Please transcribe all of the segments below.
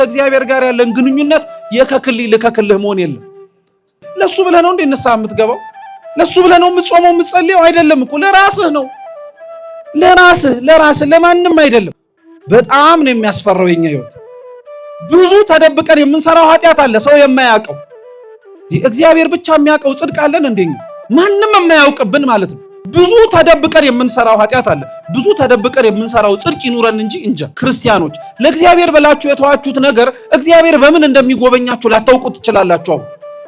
እግዚአብሔር ጋር ያለን ግንኙነት የከክልህ ለከክልህ መሆን የለም። ለሱ ብለህ ነው እንዴ ንስሐ የምትገባው? ለሱ ብለህ ነው የምትጾመው የምትጸልየው? አይደለም እኮ ለራስህ ነው። ለራስህ ለማንም አይደለም። በጣም ነው የሚያስፈራው የኛ ህይወት። ብዙ ተደብቀን የምንሰራው ኃጢአት አለ ሰው የማያውቀው። እግዚአብሔር ብቻ የሚያውቀው ጽድቅ አለን እንደኛ ማንም የማያውቅብን ማለት ነው። ብዙ ተደብቀን የምንሰራው ኃጢአት አለ። ብዙ ተደብቀን የምንሰራው ጽድቅ ይኑረን እንጂ ክርስቲያኖች ለእግዚአብሔር ብላችሁ የተዋችሁት ነገር እግዚአብሔር በምን እንደሚጎበኛችሁ ላታውቁት ትችላላችሁ።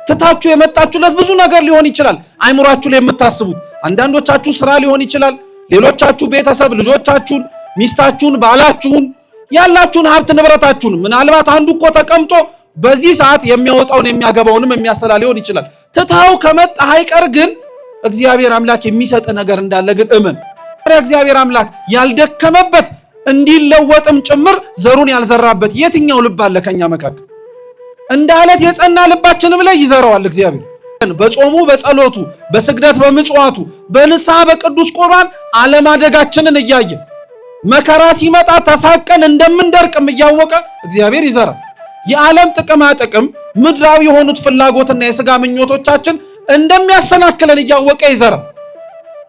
ትታችሁ የመጣችሁለት ብዙ ነገር ሊሆን ይችላል። አይምሯችሁ ላይ የምታስቡት አንዳንዶቻችሁ ስራ ሊሆን ይችላል። ሌሎቻችሁ ቤተሰብ፣ ልጆቻችሁን፣ ሚስታችሁን፣ ባላችሁን፣ ያላችሁን ሀብት ንብረታችሁን። ምናልባት አንዱ እኮ ተቀምጦ በዚህ ሰዓት የሚያወጣውን የሚያገባውንም የሚያሰላ ሊሆን ይችላል። ትታው ከመጣ አይቀር ግን እግዚአብሔር አምላክ የሚሰጥ ነገር እንዳለ ግን እመን። እግዚአብሔር አምላክ ያልደከመበት እንዲለወጥም ጭምር ዘሩን ያልዘራበት የትኛው ልብ አለ ከኛ መካከል? እንዳለት የጸና ልባችንም ላይ ይዘራዋል እግዚአብሔር። በጾሙ በጸሎቱ በስግደት በምጽዋቱ በንስሐ በቅዱስ ቁርባን አለማደጋችንን እያየ መከራ ሲመጣ ተሳቀን እንደምንደርቅም እያወቀ እግዚአብሔር ይዘራል። የዓለም ጥቅማ ጥቅም ምድራዊ የሆኑት ፍላጎትና የሥጋ ምኞቶቻችን እንደሚያሰናክለን እያወቀ ይዘራል።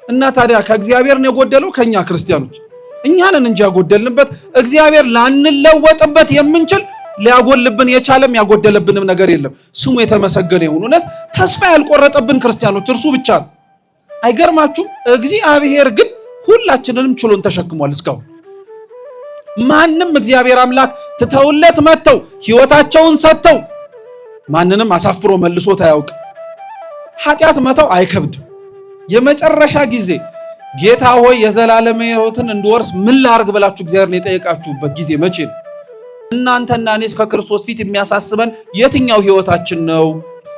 እና ታዲያ ከእግዚአብሔር ነው የጎደለው? ከኛ ክርስቲያኖች እኛንን እንጂ ያጎደልንበት እግዚአብሔር ላንለወጥበት የምንችል ሊያጎልብን የቻለም ያጎደለብንም ነገር የለም። ስሙ የተመሰገነ ይሁን። እውነት ተስፋ ያልቆረጠብን ክርስቲያኖች እርሱ ብቻ ነው። አይገርማችሁም? እግዚአብሔር ግን ሁላችንንም ችሎን ተሸክሟል። እስካሁን ማንም እግዚአብሔር አምላክ ትተውለት መጥተው ሕይወታቸውን ሰጥተው ማንንም አሳፍሮ መልሶት አያውቅ። ኃጢአት መተው አይከብድም። የመጨረሻ ጊዜ ጌታ ሆይ የዘላለም ሕይወትን እንድወርስ ምን ላርግ ብላችሁ እግዚአብሔርን የጠየቃችሁበት ጊዜ መቼ ነው? እናንተና እኔስ ከክርስቶስ ፊት የሚያሳስበን የትኛው ሕይወታችን ነው?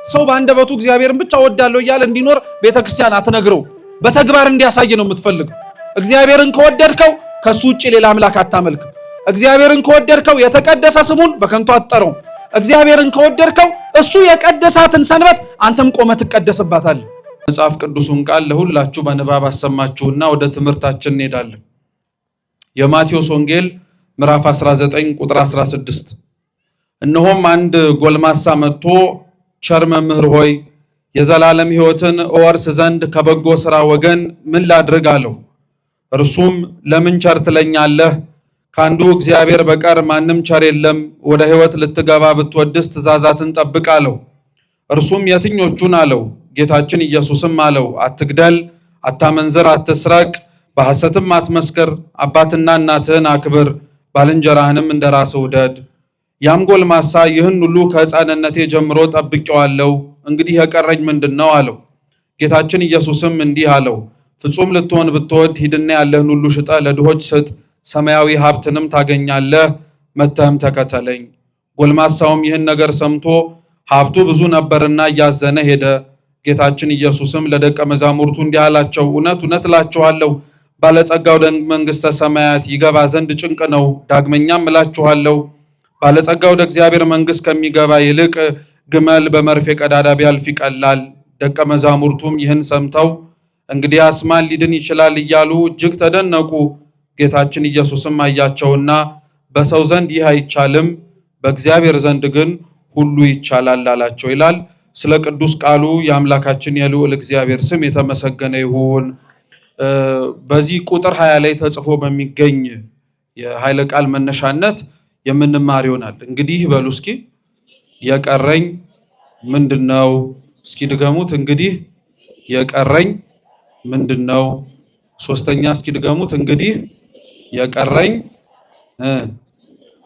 ሰው በአንደበቱ እግዚአብሔርን ብቻ ወዳለው እያለ እንዲኖር ቤተክርስቲያን አትነግረው። በተግባር እንዲያሳይ ነው የምትፈልገው። እግዚአብሔርን ከወደድከው ከሱ ውጪ ሌላ አምላክ አታመልክም። እግዚአብሔርን ከወደድከው የተቀደሰ ስሙን በከንቱ አትጠራው። እግዚአብሔርን ከወደድከው እሱ የቀደሳትን ሰንበት አንተም ቆመህ ትቀደስባታለህ። መጽሐፍ ቅዱሱን ቃል ለሁላችሁ በንባብ አሰማችሁና ወደ ትምህርታችን እንሄዳለን። የማቴዎስ ወንጌል ምዕራፍ 19 ቁጥር 16 እነሆም አንድ ጎልማሳ መጥቶ ቸር መምህር ሆይ የዘላለም ሕይወትን እወርስ ዘንድ ከበጎ ሥራ ወገን ምን ላድርግ አለው። እርሱም ለምን ቸር ትለኛለህ? ከአንዱ እግዚአብሔር በቀር ማንም ቸር የለም። ወደ ሕይወት ልትገባ ብትወድስ ትእዛዛትን ጠብቅ አለው። እርሱም የትኞቹን አለው? ጌታችን ኢየሱስም አለው አትግደል፣ አታመንዝር፣ አትስረቅ፣ በሐሰትም አትመስክር፣ አባትና እናትህን አክብር፣ ባልንጀራህንም እንደ ራስህ ውደድ። ያም ጎልማሳ ይህን ሁሉ ከሕፃንነቴ ጀምሮ ጠብቄዋለሁ፣ እንግዲህ የቀረኝ ምንድን ነው አለው። ጌታችን ኢየሱስም እንዲህ አለው ፍጹም ልትሆን ብትወድ ሂድና ያለህን ሁሉ ሽጠህ ለድሆች ስጥ፣ ሰማያዊ ሀብትንም ታገኛለህ፣ መጥተህም ተከተለኝ። ጎልማሳውም ይህን ነገር ሰምቶ ሀብቱ ብዙ ነበርና እያዘነ ሄደ። ጌታችን ኢየሱስም ለደቀ መዛሙርቱ እንዲህ አላቸው፣ እውነት እውነት እላችኋለሁ ባለጸጋ ወደ መንግሥተ ሰማያት ይገባ ዘንድ ጭንቅ ነው። ዳግመኛም እላችኋለሁ ባለጸጋ ወደ እግዚአብሔር መንግሥት ከሚገባ ይልቅ ግመል በመርፌ ቀዳዳ ቢያልፍ ይቀላል። ደቀ መዛሙርቱም ይህን ሰምተው እንግዲያስ ማን ሊድን ይችላል እያሉ እጅግ ተደነቁ። ጌታችን ኢየሱስም አያቸውና በሰው ዘንድ ይህ አይቻልም፣ በእግዚአብሔር ዘንድ ግን ሁሉ ይቻላል አላቸው ይላል። ስለ ቅዱስ ቃሉ የአምላካችን የልዑል እግዚአብሔር ስም የተመሰገነ ይሁን። በዚህ ቁጥር 20 ላይ ተጽፎ በሚገኝ የኃይለ ቃል መነሻነት የምንማር ይሆናል። እንግዲህ በሉ እስኪ የቀረኝ ምንድነው? እስኪ ድገሙት። እንግዲህ የቀረኝ ምንድነው? ሶስተኛ እስኪ ድገሙት። እንግዲህ የቀረኝ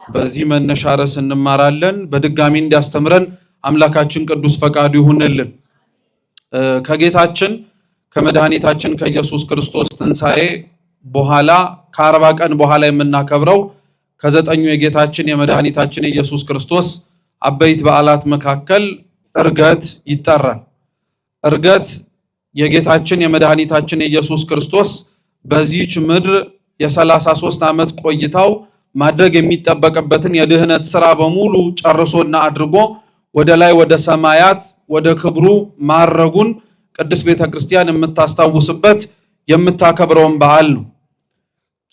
በዚህ መነሻ ርዕስ እንማራለን። በድጋሚ እንዲያስተምረን አምላካችን ቅዱስ ፈቃዱ ይሁንልን። ከጌታችን ከመድኃኒታችን ከኢየሱስ ክርስቶስ ትንሣኤ በኋላ ከ40 ቀን በኋላ የምናከብረው ከ9ኙ የጌታችን የመድኃኒታችን የኢየሱስ ክርስቶስ አበይት በዓላት መካከል ዕርገት ይጠራል። ዕርገት የጌታችን የመድኃኒታችን የኢየሱስ ክርስቶስ በዚህች ምድር የ33 ዓመት ቆይታው ማድረግ የሚጠበቅበትን የድህነት ሥራ በሙሉ ጨርሶና አድርጎ ወደ ላይ ወደ ሰማያት ወደ ክብሩ ማረጉን ቅድስት ቤተ ክርስቲያን የምታስታውስበት የምታከብረውን በዓል ነው።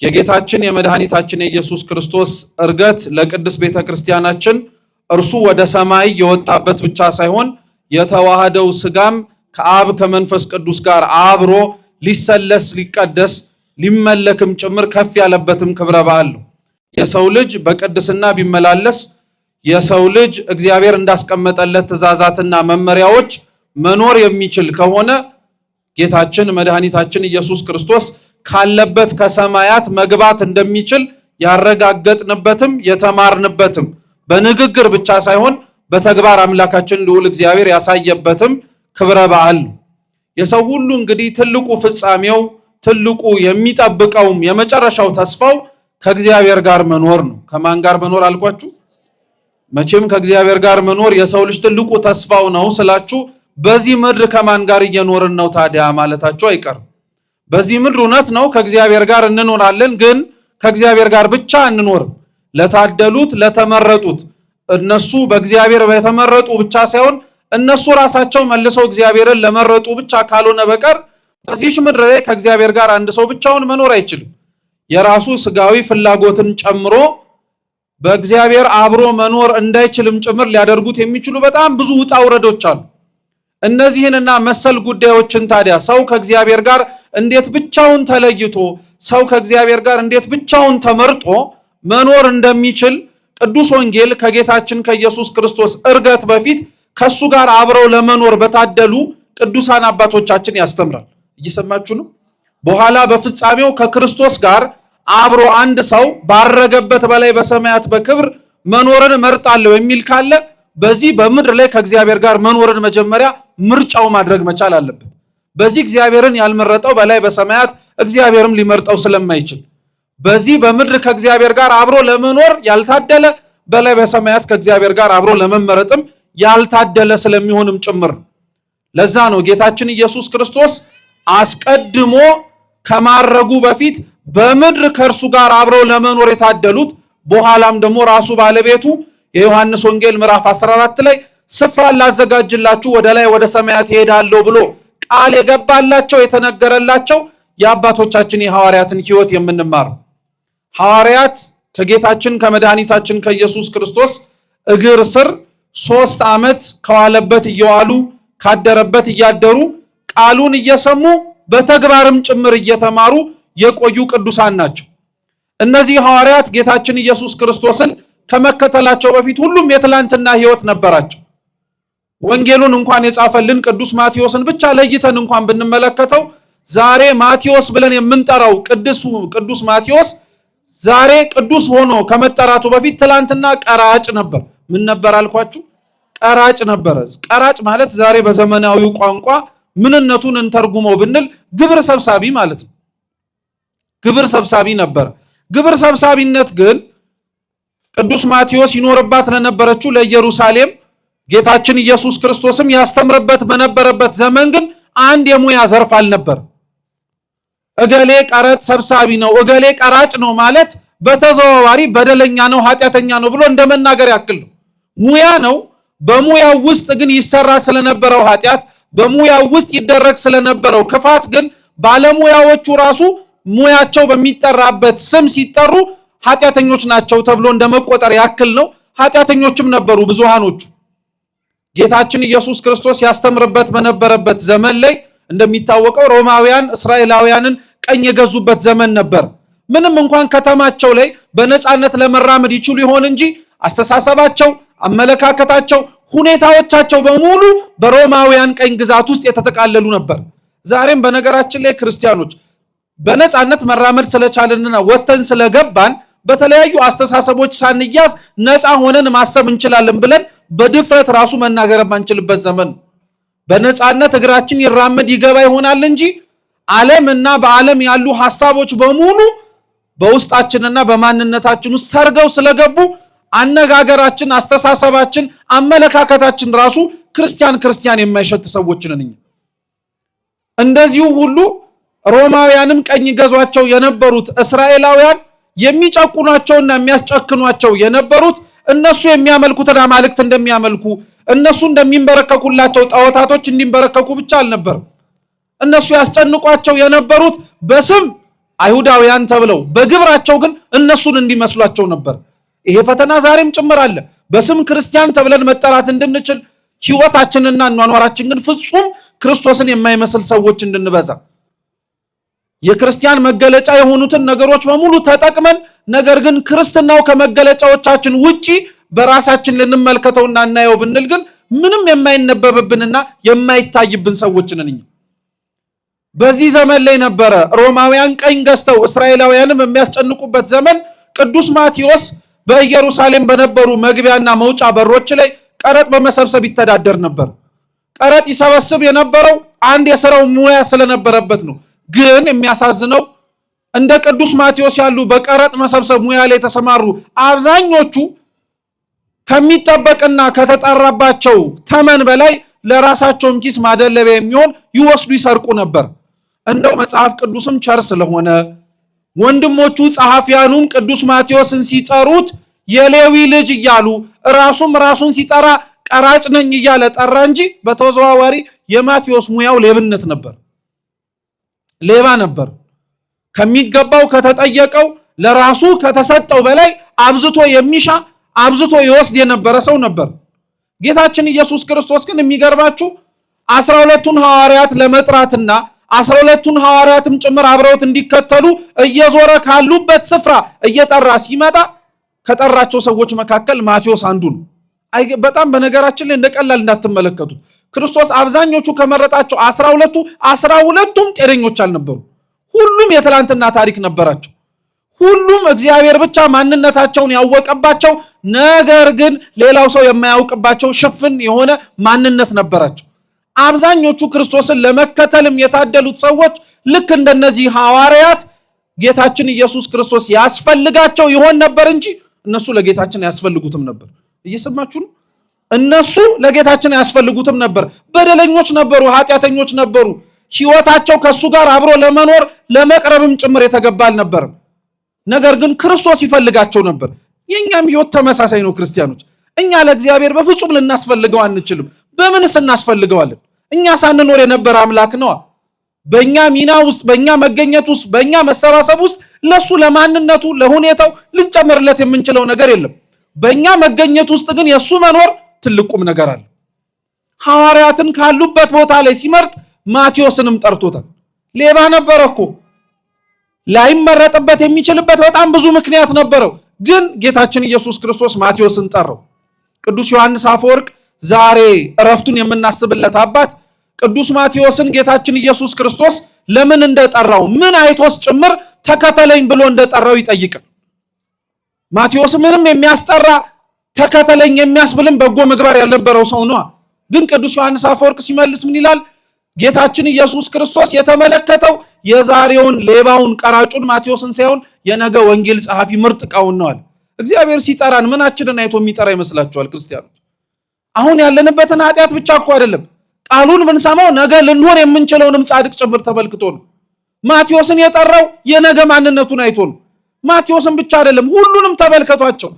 የጌታችን የመድኃኒታችን የኢየሱስ ክርስቶስ ዕርገት ለቅድስት ቤተክርስቲያናችን እርሱ ወደ ሰማይ የወጣበት ብቻ ሳይሆን የተዋሃደው ሥጋም ከአብ ከመንፈስ ቅዱስ ጋር አብሮ ሊሰለስ ሊቀደስ ሊመለክም ጭምር ከፍ ያለበትም ክብረ በዓል ነው። የሰው ልጅ በቅድስና ቢመላለስ የሰው ልጅ እግዚአብሔር እንዳስቀመጠለት ትእዛዛትና መመሪያዎች መኖር የሚችል ከሆነ ጌታችን መድኃኒታችን ኢየሱስ ክርስቶስ ካለበት ከሰማያት መግባት እንደሚችል ያረጋገጥንበትም የተማርንበትም በንግግር ብቻ ሳይሆን በተግባር አምላካችን ልዑል እግዚአብሔር ያሳየበትም ክብረ በዓል ነው። የሰው ሁሉ እንግዲህ ትልቁ ፍጻሜው ትልቁ የሚጠብቀውም የመጨረሻው ተስፋው ከእግዚአብሔር ጋር መኖር ነው። ከማን ጋር መኖር አልኳችሁ? መቼም ከእግዚአብሔር ጋር መኖር የሰው ልጅ ትልቁ ተስፋው ነው ስላችሁ በዚህ ምድር ከማን ጋር እየኖርን ነው ታዲያ ማለታችሁ አይቀርም። በዚህ ምድር እውነት ነው ከእግዚአብሔር ጋር እንኖራለን፣ ግን ከእግዚአብሔር ጋር ብቻ አንኖርም። ለታደሉት ለተመረጡት እነሱ በእግዚአብሔር የተመረጡ ብቻ ሳይሆን እነሱ ራሳቸው መልሰው እግዚአብሔርን ለመረጡ ብቻ ካልሆነ በቀር በዚህ ምድር ላይ ከእግዚአብሔር ጋር አንድ ሰው ብቻውን መኖር አይችልም። የራሱ ስጋዊ ፍላጎትን ጨምሮ በእግዚአብሔር አብሮ መኖር እንዳይችልም ጭምር ሊያደርጉት የሚችሉ በጣም ብዙ ውጣ ውረዶች አሉ። እነዚህንና መሰል ጉዳዮችን ታዲያ ሰው ከእግዚአብሔር ጋር እንዴት ብቻውን ተለይቶ ሰው ከእግዚአብሔር ጋር እንዴት ብቻውን ተመርጦ መኖር እንደሚችል ቅዱስ ወንጌል ከጌታችን ከኢየሱስ ክርስቶስ ዕርገት በፊት ከሱ ጋር አብረው ለመኖር በታደሉ ቅዱሳን አባቶቻችን ያስተምራል። እየሰማችሁ ነው? በኋላ በፍጻሜው ከክርስቶስ ጋር አብሮ አንድ ሰው ባረገበት በላይ በሰማያት በክብር መኖርን መርጣለሁ የሚል ካለ በዚህ በምድር ላይ ከእግዚአብሔር ጋር መኖርን መጀመሪያ ምርጫው ማድረግ መቻል አለበት። በዚህ እግዚአብሔርን ያልመረጠው በላይ በሰማያት እግዚአብሔርም ሊመርጠው ስለማይችል በዚህ በምድር ከእግዚአብሔር ጋር አብሮ ለመኖር ያልታደለ በላይ በሰማያት ከእግዚአብሔር ጋር አብሮ ለመመረጥም ያልታደለ ስለሚሆንም ጭምር። ለዛ ነው ጌታችን ኢየሱስ ክርስቶስ አስቀድሞ ከማረጉ በፊት በምድር ከእርሱ ጋር አብረው ለመኖር የታደሉት በኋላም ደግሞ ራሱ ባለቤቱ የዮሐንስ ወንጌል ምዕራፍ 14 ላይ ስፍራ ላዘጋጅላችሁ ወደ ላይ ወደ ሰማያት እሄዳለሁ ብሎ ቃል የገባላቸው የተነገረላቸው የአባቶቻችን የሐዋርያትን ሕይወት የምንማር ሐዋርያት ከጌታችን ከመድኃኒታችን ከኢየሱስ ክርስቶስ እግር ስር 3 ዓመት ከዋለበት እየዋሉ ካደረበት እያደሩ ቃሉን እየሰሙ በተግባርም ጭምር እየተማሩ የቆዩ ቅዱሳን ናቸው። እነዚህ ሐዋርያት ጌታችን ኢየሱስ ክርስቶስን ከመከተላቸው በፊት ሁሉም የትላንትና ሕይወት ነበራቸው። ወንጌሉን እንኳን የጻፈልን ቅዱስ ማቴዎስን ብቻ ለይተን እንኳን ብንመለከተው ዛሬ ማቴዎስ ብለን የምንጠራው ቅዱስ ማቴዎስ ዛሬ ቅዱስ ሆኖ ከመጠራቱ በፊት ትላንትና ቀራጭ ነበር። ምን ነበር አልኳችሁ? ቀራጭ ነበረ። ቀራጭ ማለት ዛሬ በዘመናዊው ቋንቋ ምንነቱን እንተርጉመው ብንል ግብር ሰብሳቢ ማለት ነው። ግብር ሰብሳቢ ነበር። ግብር ሰብሳቢነት ግን ቅዱስ ማቴዎስ ይኖርባት ለነበረችው ለኢየሩሳሌም ጌታችን ኢየሱስ ክርስቶስም ያስተምርበት በነበረበት ዘመን ግን አንድ የሙያ ዘርፍ አልነበር። እገሌ ቀረጥ ሰብሳቢ ነው፣ እገሌ ቀራጭ ነው ማለት በተዘዋዋሪ በደለኛ ነው፣ ኃጢአተኛ ነው ብሎ እንደመናገር ያክል ነው። ሙያ ነው። በሙያው ውስጥ ግን ይሰራ ስለነበረው ኃጢአት፣ በሙያው ውስጥ ይደረግ ስለነበረው ክፋት ግን ባለሙያዎቹ ራሱ ሙያቸው በሚጠራበት ስም ሲጠሩ ኃጢአተኞች ናቸው ተብሎ እንደመቆጠር ያክል ነው። ኃጢአተኞችም ነበሩ ብዙሃኖቹ። ጌታችን ኢየሱስ ክርስቶስ ያስተምርበት በነበረበት ዘመን ላይ እንደሚታወቀው ሮማውያን እስራኤላውያንን ቀኝ የገዙበት ዘመን ነበር። ምንም እንኳን ከተማቸው ላይ በነፃነት ለመራመድ ይችሉ ይሆን እንጂ አስተሳሰባቸው፣ አመለካከታቸው፣ ሁኔታዎቻቸው በሙሉ በሮማውያን ቀኝ ግዛት ውስጥ የተጠቃለሉ ነበር። ዛሬም በነገራችን ላይ ክርስቲያኖች በነፃነት መራመድ ስለቻለንና ወተን ስለገባን በተለያዩ አስተሳሰቦች ሳንያዝ ነፃ ሆነን ማሰብ እንችላለን ብለን በድፍረት ራሱ መናገር የማንችልበት ዘመን። በነፃነት እግራችን ይራመድ ይገባ ይሆናል እንጂ ዓለምና በዓለም ያሉ ሐሳቦች በሙሉ በውስጣችንና በማንነታችን ውስጥ ሰርገው ስለገቡ አነጋገራችን፣ አስተሳሰባችን፣ አመለካከታችን ራሱ ክርስቲያን የማይሸት ሰዎች ነን እኛ። እንደዚሁ ሁሉ ሮማውያንም ቀኝ ገዟቸው የነበሩት እስራኤላውያን የሚጨቁኗቸውና የሚያስጨክኗቸው የነበሩት እነሱ የሚያመልኩትን አማልክት እንደሚያመልኩ እነሱ እንደሚንበረከኩላቸው ጣዖታቶች እንዲንበረከኩ ብቻ አልነበረም። እነሱ ያስጨንቋቸው የነበሩት በስም አይሁዳውያን ተብለው በግብራቸው ግን እነሱን እንዲመስሏቸው ነበር። ይሄ ፈተና ዛሬም ጭምር አለ። በስም ክርስቲያን ተብለን መጠራት እንድንችል ህይወታችንና ኗኗራችን ግን ፍጹም ክርስቶስን የማይመስል ሰዎች እንድንበዛ የክርስቲያን መገለጫ የሆኑትን ነገሮች በሙሉ ተጠቅመን ነገር ግን ክርስትናው ከመገለጫዎቻችን ውጪ በራሳችን ልንመልከተውና እናየው ብንል ግን ምንም የማይነበብብንና የማይታይብን ሰዎች ነን። በዚህ ዘመን ላይ ነበረ ሮማውያን ቀኝ ገዝተው እስራኤላውያንም የሚያስጨንቁበት ዘመን ቅዱስ ማቴዎስ በኢየሩሳሌም በነበሩ መግቢያና መውጫ በሮች ላይ ቀረጥ በመሰብሰብ ይተዳደር ነበር። ቀረጥ ይሰበስብ የነበረው አንድ የሥራው ሙያ ስለነበረበት ነው። ግን የሚያሳዝነው እንደ ቅዱስ ማቴዎስ ያሉ በቀረጥ መሰብሰብ ሙያ ላይ የተሰማሩ አብዛኞቹ ከሚጠበቅና ከተጠራባቸው ተመን በላይ ለራሳቸውም ኪስ ማደለቢያ የሚሆን ይወስዱ ይሰርቁ ነበር። እንደው መጽሐፍ ቅዱስም ቸር ስለሆነ ወንድሞቹ ጸሐፊያኑም ቅዱስ ማቴዎስን ሲጠሩት የሌዊ ልጅ እያሉ ራሱን ሲጠራ ቀራጭ ነኝ እያለ ጠራ እንጂ በተዘዋዋሪ የማቴዎስ ሙያው ሌብነት ነበር። ሌባ ነበር። ከሚገባው ከተጠየቀው ለራሱ ከተሰጠው በላይ አብዝቶ የሚሻ አብዝቶ ይወስድ የነበረ ሰው ነበር። ጌታችን ኢየሱስ ክርስቶስ ግን የሚገርባችሁ 12ቱን ሐዋርያት ለመጥራትና 12ቱን ሐዋርያትም ጭምር አብረውት እንዲከተሉ እየዞረ ካሉበት ስፍራ እየጠራ ሲመጣ ከጠራቸው ሰዎች መካከል ማቴዎስ አንዱ ነው። በጣም በነገራችን ላይ እንደቀላል እንዳትመለከቱት። ክርስቶስ አብዛኞቹ ከመረጣቸው 12ቱም ጤነኞች አልነበሩ። ሁሉም የትላንትና ታሪክ ነበራቸው። ሁሉም እግዚአብሔር ብቻ ማንነታቸውን ያወቀባቸው፣ ነገር ግን ሌላው ሰው የማያውቅባቸው ሽፍን የሆነ ማንነት ነበራቸው። አብዛኞቹ ክርስቶስን ለመከተልም የታደሉት ሰዎች ልክ እንደነዚህ ሐዋርያት ጌታችን ኢየሱስ ክርስቶስ ያስፈልጋቸው ይሆን ነበር እንጂ እነሱ ለጌታችን ያስፈልጉትም ነበር። እየሰማችሁ ነው? እነሱ ለጌታችን ያስፈልጉትም ነበር። በደለኞች ነበሩ፣ ኃጢአተኞች ነበሩ። ሕይወታቸው ከሱ ጋር አብሮ ለመኖር ለመቅረብም ጭምር የተገባ አልነበረም። ነገር ግን ክርስቶስ ይፈልጋቸው ነበር። የኛም ሕይወት ተመሳሳይ ነው። ክርስቲያኖች እኛ ለእግዚአብሔር በፍጹም ልናስፈልገው አንችልም። በምንስ እናስፈልገዋለን? እኛ ሳንኖር የነበረ አምላክ ነው። በእኛ ሚና ውስጥ፣ በእኛ መገኘት ውስጥ፣ በእኛ መሰባሰብ ውስጥ ለሱ ለማንነቱ ለሁኔታው ልንጨምርለት የምንችለው ነገር የለም። በእኛ መገኘት ውስጥ ግን የሱ መኖር ትልቁም ነገር አለ። ሐዋርያትን ካሉበት ቦታ ላይ ሲመርጥ ማቴዎስንም ጠርቶታል። ሌባ ነበረ እኮ፣ ላይመረጥበት የሚችልበት በጣም ብዙ ምክንያት ነበረው። ግን ጌታችን ኢየሱስ ክርስቶስ ማቴዎስን ጠራው። ቅዱስ ዮሐንስ አፈወርቅ ዛሬ እረፍቱን የምናስብለት አባት ቅዱስ ማቴዎስን ጌታችን ኢየሱስ ክርስቶስ ለምን እንደጠራው ምን አይቶስ ጭምር ተከተለኝ ብሎ እንደጠራው ይጠይቃል። ማቴዎስ ምንም የሚያስጠራ ተከተለኝ የሚያስብልም በጎ ምግባር ያልነበረው ሰው ነው። ግን ቅዱስ ዮሐንስ አፈወርቅ ሲመልስ ምን ይላል? ጌታችን ኢየሱስ ክርስቶስ የተመለከተው የዛሬውን ሌባውን ቀራጩን ማቴዎስን ሳይሆን የነገ ወንጌል ጸሐፊ ምርጥ ዕቃውን ነው አለ። እግዚአብሔር ሲጠራን ምናችንን አይቶ የሚጠራ ይመስላችኋል? ክርስቲያኖች አሁን ያለንበትን ኃጢአት ብቻ እኮ አይደለም፣ ቃሉን ብንሰማው ነገ ልንሆን የምንችለውንም ጻድቅ ጭምር ተመልክቶ ነው። ማቴዎስን የጠራው የነገ ማንነቱን አይቶ ነው። ማቴዎስን ብቻ አይደለም፣ ሁሉንም ተመልከቷቸው።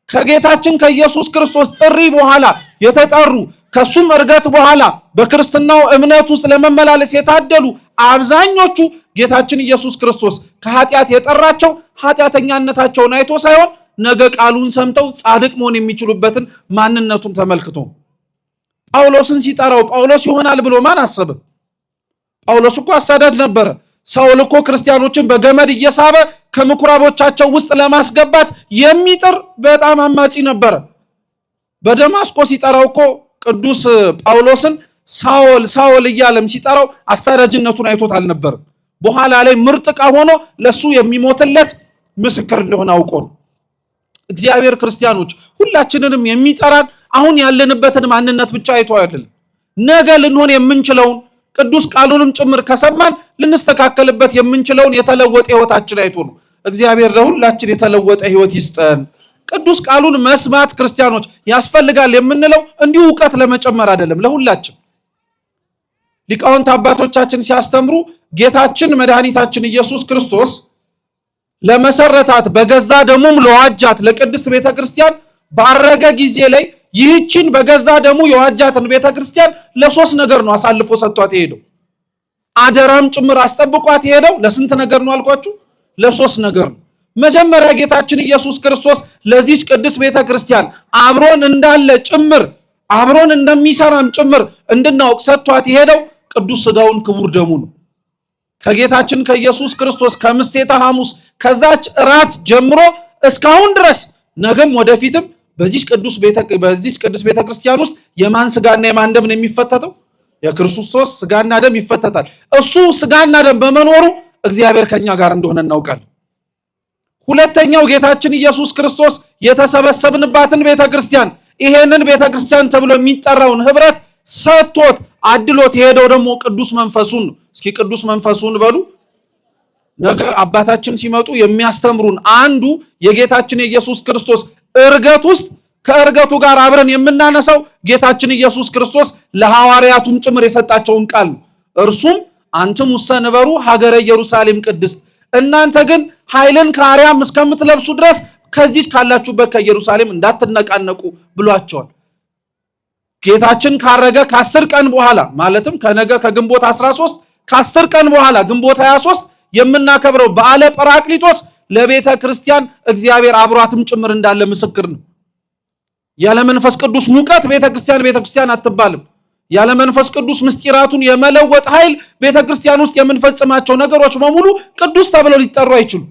ከጌታችን ከኢየሱስ ክርስቶስ ጥሪ በኋላ የተጠሩ ከሱም እርገት በኋላ በክርስትናው እምነት ውስጥ ለመመላለስ የታደሉ አብዛኞቹ ጌታችን ኢየሱስ ክርስቶስ ከኃጢአት የጠራቸው ኃጢአተኛነታቸውን አይቶ ሳይሆን ነገ ቃሉን ሰምተው ጻድቅ መሆን የሚችሉበትን ማንነቱን ተመልክቶ። ጳውሎስን ሲጠራው ጳውሎስ ይሆናል ብሎ ማን አሰበ? ጳውሎስ እኮ አሳዳጅ ነበረ። ሳውል እኮ ክርስቲያኖችን በገመድ እየሳበ ከምኩራቦቻቸው ውስጥ ለማስገባት የሚጥር በጣም አማጺ ነበረ። በደማስቆ ሲጠራው እኮ ቅዱስ ጳውሎስን ሳውል ሳውል እያለም ሲጠራው አሳዳጅነቱን አይቶት አልነበረም። በኋላ ላይ ምርጥ ዕቃ ሆኖ ለሱ የሚሞትለት ምስክር እንደሆነ አውቆ ነው። እግዚአብሔር ክርስቲያኖች ሁላችንንም የሚጠራን አሁን ያለንበትን ማንነት ብቻ አይቶ አይደለም፣ ነገ ልንሆን የምንችለውን ቅዱስ ቃሉንም ጭምር ከሰማን ልንስተካከልበት የምንችለውን የተለወጠ ሕይወታችን አይቶ ነው። እግዚአብሔር ለሁላችን የተለወጠ ሕይወት ይስጠን። ቅዱስ ቃሉን መስማት ክርስቲያኖች ያስፈልጋል የምንለው እንዲሁ ዕውቀት ለመጨመር አይደለም፣ ለሁላችን። ሊቃውንት አባቶቻችን ሲያስተምሩ ጌታችን መድኃኒታችን ኢየሱስ ክርስቶስ ለመሰረታት በገዛ ደሙም ለዋጃት ለቅድስት ቤተክርስቲያን ባረገ ጊዜ ላይ ይህችን በገዛ ደሙ የዋጃትን ቤተክርስቲያን ለሶስት ነገር ነው አሳልፎ ሰጥቷት የሄደው። አደራም ጭምር አስጠብቋት የሄደው ለስንት ነገር ነው አልኳችሁ? ለሶስት ነገር ነው። መጀመሪያ ጌታችን ኢየሱስ ክርስቶስ ለዚች ቅድስት ቤተክርስቲያን አብሮን እንዳለ ጭምር አብሮን እንደሚሰራም ጭምር እንድናውቅ ሰጥቷት የሄደው ቅዱስ ሥጋውን ክቡር ደሙ ነው። ከጌታችን ከኢየሱስ ክርስቶስ ከምሴተ ሐሙስ ከዛች እራት ጀምሮ እስካሁን ድረስ ነገም ወደፊትም በዚች ቅዱስ ቤተክርስቲያን ውስጥ የማን ሥጋና የማን ደም ነው የሚፈተተው? የክርስቶስ ሥጋና ደም ይፈተታል። እሱ ሥጋና ደም በመኖሩ እግዚአብሔር ከኛ ጋር እንደሆነ እናውቃለን። ሁለተኛው ጌታችን ኢየሱስ ክርስቶስ የተሰበሰብንባትን ቤተክርስቲያን ይሄንን ቤተክርስቲያን ተብሎ የሚጠራውን ህብረት ሰጥቶት አድሎት የሄደው ደግሞ ቅዱስ መንፈሱን ነው። እስኪ ቅዱስ መንፈሱን በሉ። ነገ አባታችን ሲመጡ የሚያስተምሩን አንዱ የጌታችን የኢየሱስ ክርስቶስ እርገት ውስጥ ከእርገቱ ጋር አብረን የምናነሳው ጌታችን ኢየሱስ ክርስቶስ ለሐዋርያቱም ጭምር የሰጣቸውን ቃል ነው። እርሱም አንትሙ ሰንበሩ ሀገረ ኢየሩሳሌም ቅድስት፣ እናንተ ግን ኃይልን ከአርያም እስከምትለብሱ ድረስ ከዚህ ካላችሁበት ከኢየሩሳሌም እንዳትነቃነቁ ብሏቸዋል። ጌታችን ካረገ ከ10 ቀን በኋላ ማለትም ከነገ ከግንቦት 13 ከ10 ቀን በኋላ ግንቦት 23 የምናከብረው በዓለ ጰራቅሊጦስ ለቤተ ክርስቲያን እግዚአብሔር አብሯትም ጭምር እንዳለ ምስክር ነው። ያለ መንፈስ ቅዱስ ሙቀት ቤተ ክርስቲያን አትባልም። ያለ መንፈስ ቅዱስ ምስጢራቱን የመለወጥ ኃይል ቤተ ክርስቲያን ውስጥ የምንፈጽማቸው ነገሮች በሙሉ ቅዱስ ተብለው ሊጠሩ አይችሉም።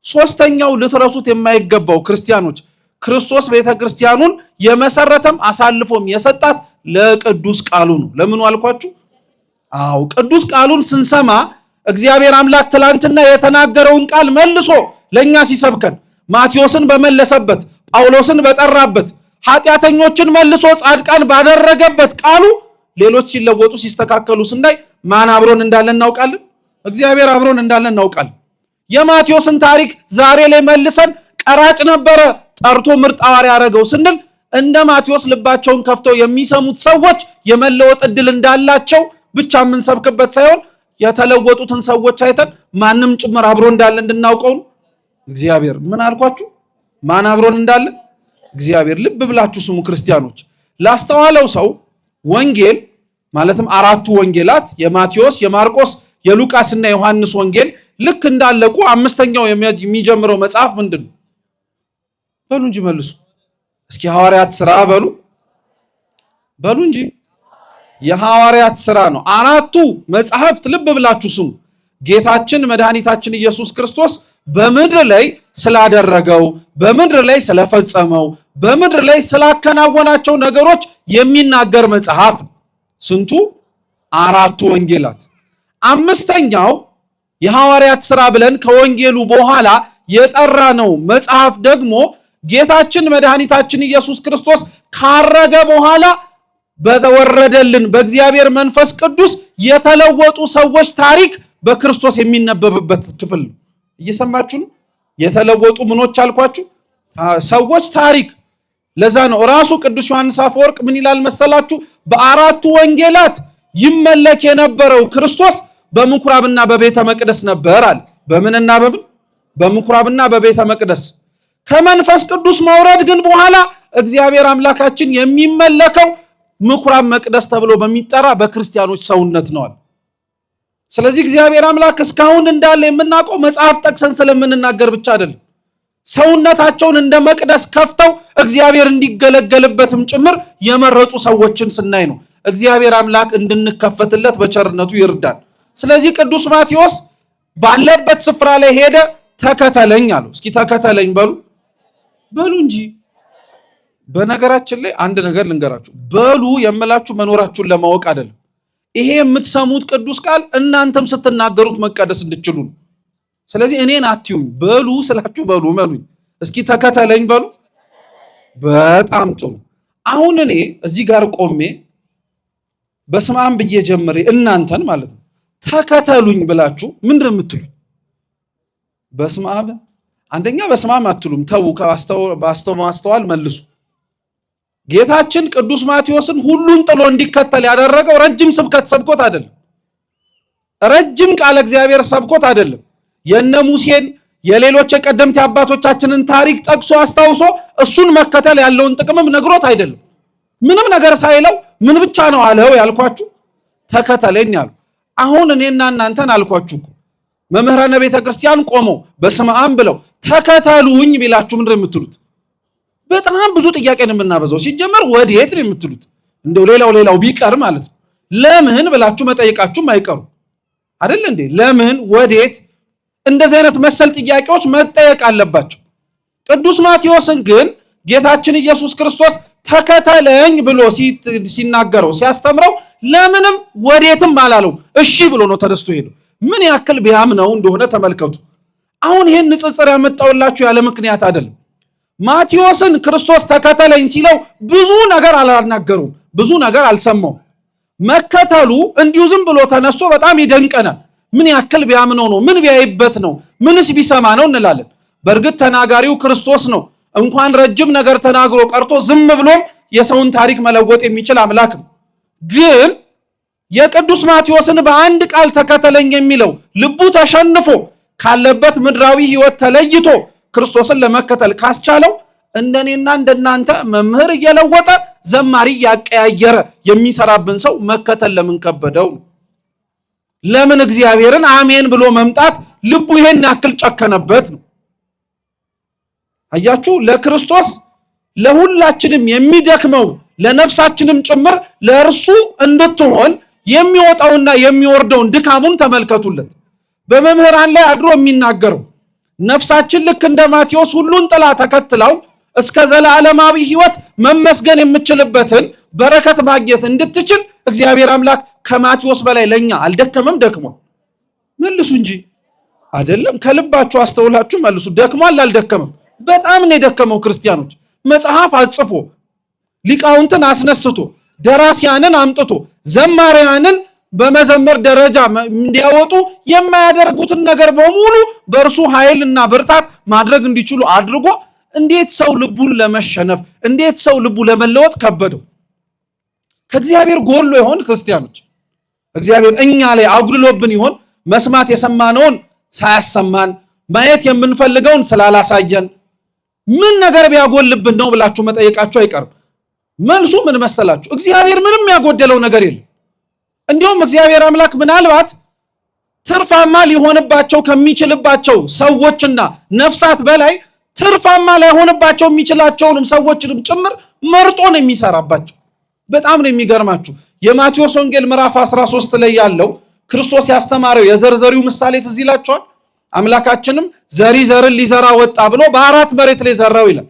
ሶስተኛው ልትረሱት የማይገባው ክርስቲያኖች ክርስቶስ ቤተ ክርስቲያኑን የመሰረተም አሳልፎም የሰጣት ለቅዱስ ቃሉ ነው። ለምኑ አልኳችሁ? አዎ ቅዱስ ቃሉን ስንሰማ እግዚአብሔር አምላክ ትላንትና የተናገረውን ቃል መልሶ ለኛ ሲሰብከን ማቴዎስን በመለሰበት ጳውሎስን በጠራበት ኃጢአተኞችን መልሶ ጻድቃን ባደረገበት ቃሉ ሌሎች ሲለወጡ ሲስተካከሉ ስናይ ማን አብሮን እንዳለ እናውቃለን። እግዚአብሔር አብሮን እንዳለ እናውቃለን። የማቴዎስን ታሪክ ዛሬ ላይ መልሰን ቀራጭ ነበረ ጠርቶ ምርጥ ሐዋርያ ያደረገው ስንል እንደ ማቴዎስ ልባቸውን ከፍተው የሚሰሙት ሰዎች የመለወጥ ዕድል እንዳላቸው ብቻ የምንሰብክበት ሳይሆን የተለወጡትን ሰዎች አይተን ማንም ጭምር አብሮ እንዳለ እንድናውቀው ነው። እግዚአብሔር ምን አልኳችሁ? ማን አብሮን እንዳለ እግዚአብሔር። ልብ ብላችሁ ስሙ ክርስቲያኖች። ላስተዋለው ሰው ወንጌል ማለትም አራቱ ወንጌላት የማቴዎስ፣ የማርቆስ፣ የሉቃስና የዮሐንስ ወንጌል ልክ እንዳለቁ አምስተኛው የሚጀምረው መጽሐፍ ምንድን ነው? በሉ እንጂ መልሱ እስኪ። ሐዋርያት ሥራ በሉ እንጂ። የሐዋርያት ሥራ ነው። አራቱ መጽሐፍት ልብ ብላችሁ ስሙ። ጌታችን መድኃኒታችን ኢየሱስ ክርስቶስ በምድር ላይ ስላደረገው፣ በምድር ላይ ስለፈጸመው፣ በምድር ላይ ስላከናወናቸው ነገሮች የሚናገር መጽሐፍ ነው። ስንቱ? አራቱ ወንጌላት። አምስተኛው የሐዋርያት ሥራ ብለን ከወንጌሉ በኋላ የጠራነው መጽሐፍ ደግሞ ጌታችን መድኃኒታችን ኢየሱስ ክርስቶስ ካረገ በኋላ በተወረደልን በእግዚአብሔር መንፈስ ቅዱስ የተለወጡ ሰዎች ታሪክ በክርስቶስ የሚነበብበት ክፍል ነው። እየሰማችሁ ነው? የተለወጡ ምኖች አልኳችሁ? ሰዎች ታሪክ። ለዛ ነው ራሱ ቅዱስ ዮሐንስ አፈወርቅ ምን ይላል መሰላችሁ? በአራቱ ወንጌላት ይመለክ የነበረው ክርስቶስ በምኩራብና በቤተ መቅደስ ነበር አለ። በምንና በምን? በምኩራብና በቤተ መቅደስ። ከመንፈስ ቅዱስ መውረድ ግን በኋላ እግዚአብሔር አምላካችን የሚመለከው ምኩራብ መቅደስ ተብሎ በሚጠራ በክርስቲያኖች ሰውነት ነዋል። ስለዚህ እግዚአብሔር አምላክ እስካሁን እንዳለ የምናውቀው መጽሐፍ ጠቅሰን ስለምንናገር ብቻ አይደለም። ሰውነታቸውን እንደ መቅደስ ከፍተው እግዚአብሔር እንዲገለገልበትም ጭምር የመረጡ ሰዎችን ስናይ ነው። እግዚአብሔር አምላክ እንድንከፈትለት በቸርነቱ ይርዳል። ስለዚህ ቅዱስ ማቴዎስ ባለበት ስፍራ ላይ ሄደ፣ ተከተለኝ አለው። እስኪ ተከተለኝ በሉ እንጂ። በነገራችን ላይ አንድ ነገር ልንገራችሁ። በሉ የምላችሁ መኖራችሁን ለማወቅ አይደለም። ይሄ የምትሰሙት ቅዱስ ቃል እናንተም ስትናገሩት መቀደስ እንድትችሉ ነው። ስለዚህ እኔን አትዩኝ፣ በሉ ስላችሁ በሉ መኑኝ። እስኪ ተከተለኝ በሉ። በጣም ጥሩ። አሁን እኔ እዚህ ጋር ቆሜ በስመ አብ ብዬ ጀምሬ እናንተን ማለት ነው ተከተሉኝ ብላችሁ ምንድን ነው የምትሉኝ? በስመ አብ አንደኛ በስመ አብ አትሉም። ተው፣ ማስተዋል መልሱ። ጌታችን ቅዱስ ማቴዎስን ሁሉን ጥሎ እንዲከተል ያደረገው ረጅም ስብከት ሰብኮት አይደለም። ረጅም ቃለ እግዚአብሔር ሰብኮት አይደለም። የነ ሙሴን የሌሎች የቀደምት አባቶቻችንን ታሪክ ጠቅሶ አስታውሶ እሱን መከተል ያለውን ጥቅምም ነግሮት አይደለም። ምንም ነገር ሳይለው ምን ብቻ ነው አለው ያልኳችሁ? ተከተለኝ አሉ። አሁን እኔና እናንተን አልኳችሁ መምህራነ ቤተክርስቲያን ቆመው በስመ አብ ብለው ተከተሉኝ ቢላችሁ ምንድን ነው የምትሉት? በጣም ብዙ ጥያቄ ነው የምናበዛው። ሲጀመር ወዴት ነው የምትሉት? እንደው ሌላው ቢቀር ማለት ነው ለምን ብላችሁ መጠየቃችሁም አይቀሩ አይደል እንዴ? ለምን ወዴት? እንደዚህ አይነት መሰል ጥያቄዎች መጠየቅ አለባቸው። ቅዱስ ማቴዎስን ግን ጌታችን ኢየሱስ ክርስቶስ ተከተለኝ ብሎ ሲናገረው ሲያስተምረው ለምንም ወዴትም አላለው። እሺ ብሎ ነው ተደስቶ ሄደው። ምን ያክል ቢያምነው እንደሆነ ተመልከቱ። አሁን ይሄን ንጽጽር ያመጣውላችሁ ያለ ምክንያት አይደለም። ማቴዎስን ክርስቶስ ተከተለኝ ሲለው ብዙ ነገር አላናገሩም፣ ብዙ ነገር አልሰማው። መከተሉ እንዲሁ ዝም ብሎ ተነስቶ በጣም ይደንቀናል። ምን ያክል ቢያምነው ነው? ምን ቢያይበት ነው? ምንስ ቢሰማ ነው እንላለን። በእርግጥ ተናጋሪው ክርስቶስ ነው። እንኳን ረጅም ነገር ተናግሮ ቀርቶ ዝም ብሎም የሰውን ታሪክ መለወጥ የሚችል አምላክ ነው። ግን የቅዱስ ማቴዎስን በአንድ ቃል ተከተለኝ የሚለው ልቡ ተሸንፎ ካለበት ምድራዊ ሕይወት ተለይቶ ክርስቶስን ለመከተል ካስቻለው እንደኔና እንደናንተ መምህር እየለወጠ ዘማሪ እያቀያየረ የሚሰራብን ሰው መከተል ለምን ከበደው? ለምን እግዚአብሔርን አሜን ብሎ መምጣት ልቡ ይሄን ያክል ጨከነበት ነው? አያችሁ፣ ለክርስቶስ ለሁላችንም የሚደክመው ለነፍሳችንም ጭምር ለእርሱ እንድትሆን የሚወጣውና የሚወርደውን ድካሙን ተመልከቱለት። በመምህራን ላይ አድሮ የሚናገረው ነፍሳችን ልክ እንደ ማቴዎስ ሁሉን ጥላ ተከትለው እስከ ዘላለማዊ ሕይወት መመስገን የምችልበትን በረከት ማግኘት እንድትችል እግዚአብሔር አምላክ ከማቴዎስ በላይ ለኛ አልደከመም? ደክሟል? መልሱ እንጂ አይደለም። ከልባችሁ አስተውላችሁ መልሱ። ደክሟል አልደከመም? በጣም ነው የደከመው። ክርስቲያኖች መጽሐፍ አጽፎ ሊቃውንትን አስነስቶ ደራሲያንን አምጥቶ ዘማሪያንን በመዘመር ደረጃ እንዲያወጡ የማያደርጉትን ነገር በሙሉ በእርሱ ኃይልና ብርታት ማድረግ እንዲችሉ አድርጎ እንዴት ሰው ልቡን ለመሸነፍ እንዴት ሰው ልቡ ለመለወጥ ከበደው? ከእግዚአብሔር ጎሎ ይሆን? ክርስቲያኖች እግዚአብሔር እኛ ላይ አጉድሎብን ይሆን? መስማት የሰማነውን ሳያሰማን ማየት የምንፈልገውን ስላላሳየን ምን ነገር ቢያጎልብን ነው ብላችሁ መጠየቃችሁ አይቀርም። መልሱ ምን መሰላችሁ? እግዚአብሔር ምንም ያጎደለው ነገር የለም። እንዲሁም እግዚአብሔር አምላክ ምናልባት ትርፋማ ሊሆንባቸው ከሚችልባቸው ሰዎችና ነፍሳት በላይ ትርፋማ ላይሆንባቸው የሚችላቸውንም ሰዎችንም ጭምር መርጦ ነው የሚሰራባቸው። በጣም ነው የሚገርማችሁ። የማቴዎስ ወንጌል ምዕራፍ 13 ላይ ያለው ክርስቶስ ያስተማረው የዘርዘሪው ምሳሌ ትዝ ይላችኋል። አምላካችንም ዘሪ ዘርን ሊዘራ ወጣ ብሎ በአራት መሬት ላይ ዘራው ይላል።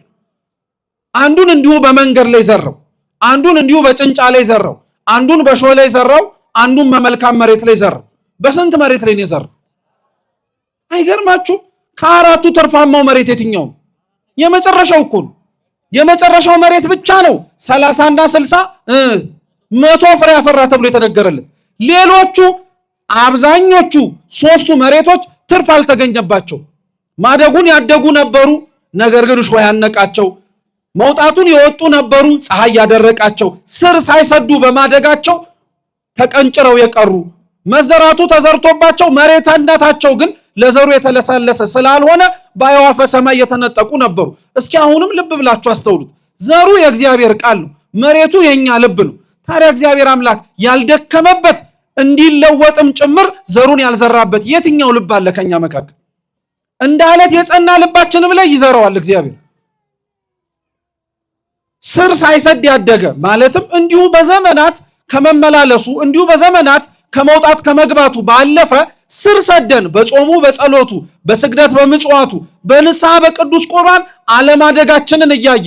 አንዱን እንዲሁ በመንገድ ላይ ዘራው፣ አንዱን እንዲሁ በጭንጫ ላይ ዘራው፣ አንዱን በሾህ ላይ ዘራው፣ አንዱን በመልካም መሬት ላይ ዘራው። በስንት መሬት ላይ ነው የዘራው? አይገርማችሁ? ከአራቱ ትርፋማው መሬት የትኛው? የመጨረሻው እኮ ነው። የመጨረሻው መሬት ብቻ ነው 30 እና 60 100 ፍሬ ያፈራ ተብሎ የተነገረለት። ሌሎቹ አብዛኞቹ ሶስቱ መሬቶች ትርፍ አልተገኘባቸው። ማደጉን ያደጉ ነበሩ፣ ነገር ግን እሾህ ያነቃቸው። መውጣቱን የወጡ ነበሩ፣ ፀሐይ ያደረቃቸው። ስር ሳይሰዱ በማደጋቸው ተቀንጭረው የቀሩ፣ መዘራቱ ተዘርቶባቸው መሬትነታቸው ግን ለዘሩ የተለሳለሰ ስላልሆነ በአዕዋፈ ሰማይ የተነጠቁ ነበሩ። እስኪ አሁንም ልብ ብላችሁ አስተውሉት። ዘሩ የእግዚአብሔር ቃል ነው፣ መሬቱ የኛ ልብ ነው። ታዲያ እግዚአብሔር አምላክ ያልደከመበት እንዲለወጥም ጭምር ዘሩን ያልዘራበት የትኛው ልብ አለ ከኛ መካከል? እንደ አለት የጸና ልባችንም ላይ ይዘራዋል እግዚአብሔር። ስር ሳይሰድ ያደገ ማለትም እንዲሁ በዘመናት ከመመላለሱ እንዲሁ በዘመናት ከመውጣት ከመግባቱ ባለፈ ስር ሰደን በጾሙ በጸሎቱ በስግደት በምጽዋቱ በንስሐ በቅዱስ ቁርባን አለማደጋችንን እያየ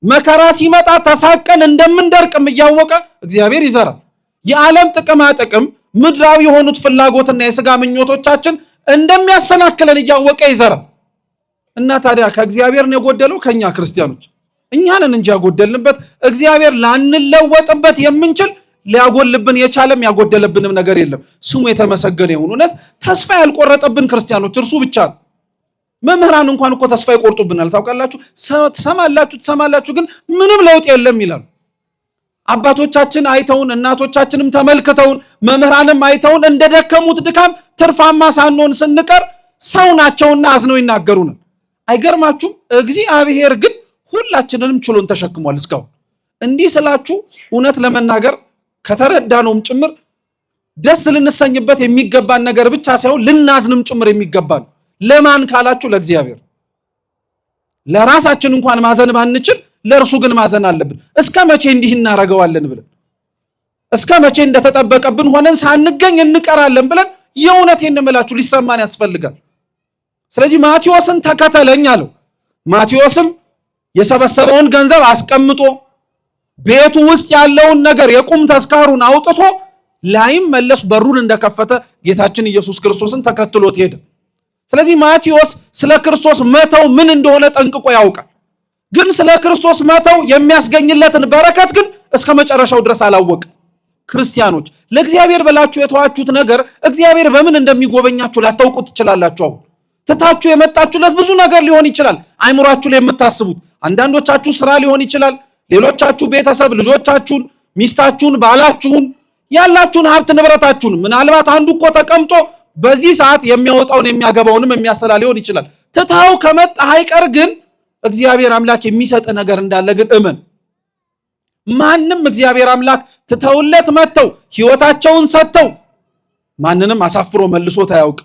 መከራ ሲመጣ ተሳቀን እንደምንደርቅም እያወቀ እግዚአብሔር ይዘራል። የዓለም ጥቅማ ጥቅም ምድራዊ የሆኑት ፍላጎትና የሥጋ ምኞቶቻችን እንደሚያሰናክለን እያወቀ ይዘራል። እና ታዲያ ከእግዚአብሔር ነው የጎደለው? ከኛ ክርስቲያኖች እኛንን እንጂ ያጎደልንበት እግዚአብሔር ላንለወጥበት የምንችል ሊያጎልብን የቻለም ያጎደለብንም ነገር የለም። ስሙ የተመሰገነ ይሁን። እውነት ተስፋ ያልቆረጠብን ክርስቲያኖች እርሱ ብቻ ነው። መምህራን እንኳን እኮ ተስፋ ይቆርጡብናል። ታውቃላችሁ፣ ትሰማላችሁ ግን ምንም ለውጥ የለም ይላሉ። አባቶቻችን አይተውን እናቶቻችንም ተመልክተውን መምህራንም አይተውን እንደደከሙት ድካም ትርፋማ ሳንሆን ስንቀር ሰው ናቸውና አዝነው ይናገሩናል። አይገርማችሁም? እግዚአብሔር ግን ሁላችንንም ችሎን ተሸክሟል። እስካሁን እንዲህ ስላችሁ እውነት ለመናገር ከተረዳነውም ጭምር ደስ ልንሰኝበት የሚገባን ነገር ብቻ ሳይሆን ልናዝንም ጭምር የሚገባን። ለማን ካላችሁ ለእግዚአብሔር። ለራሳችን እንኳን ማዘን ባንችል ለእርሱ ግን ማዘን አለብን። እስከ መቼ እንዲህ እናረገዋለን ብለን እስከ መቼ እንደተጠበቀብን ሆነን ሳንገኝ እንቀራለን ብለን የእውነቴን እምላችሁ ሊሰማን ያስፈልጋል። ስለዚህ ማቴዎስን ተከተለኝ አለው። ማቴዎስም የሰበሰበውን ገንዘብ አስቀምጦ ቤቱ ውስጥ ያለውን ነገር የቁም ተስካሩን አውጥቶ ላይመለስ በሩን እንደከፈተ ጌታችን ኢየሱስ ክርስቶስን ተከትሎት ሄደ። ስለዚህ ማቴዎስ ስለ ክርስቶስ መተው ምን እንደሆነ ጠንቅቆ ያውቃል። ግን ስለ ክርስቶስ መተው የሚያስገኝለትን በረከት ግን እስከ መጨረሻው ድረስ አላወቅም። ክርስቲያኖች ለእግዚአብሔር ብላችሁ የተዋችሁት ነገር እግዚአብሔር በምን እንደሚጎበኛችሁ ላታውቁ ትችላላችሁ። ትታችሁ የመጣችሁለት ብዙ ነገር ሊሆን ይችላል። አይምሯችሁ ላይ የምታስቡት አንዳንዶቻችሁ ስራ ሊሆን ይችላል። ሌሎቻችሁ ቤተሰብ፣ ልጆቻችሁን፣ ሚስታችሁን፣ ባላችሁን፣ ያላችሁን ሀብት ንብረታችሁን። ምናልባት አንዱ እኮ ተቀምጦ በዚህ ሰዓት የሚያወጣውን የሚያገባውንም የሚያሰላ ሊሆን ይችላል። ትታው ከመጣ አይቀር ግን እግዚአብሔር አምላክ የሚሰጥ ነገር እንዳለ ግን እመን። ማንም እግዚአብሔር አምላክ ትተውለት መጥተው ህይወታቸውን ሰጥተው ማንንም አሳፍሮ መልሶት አያውቅ።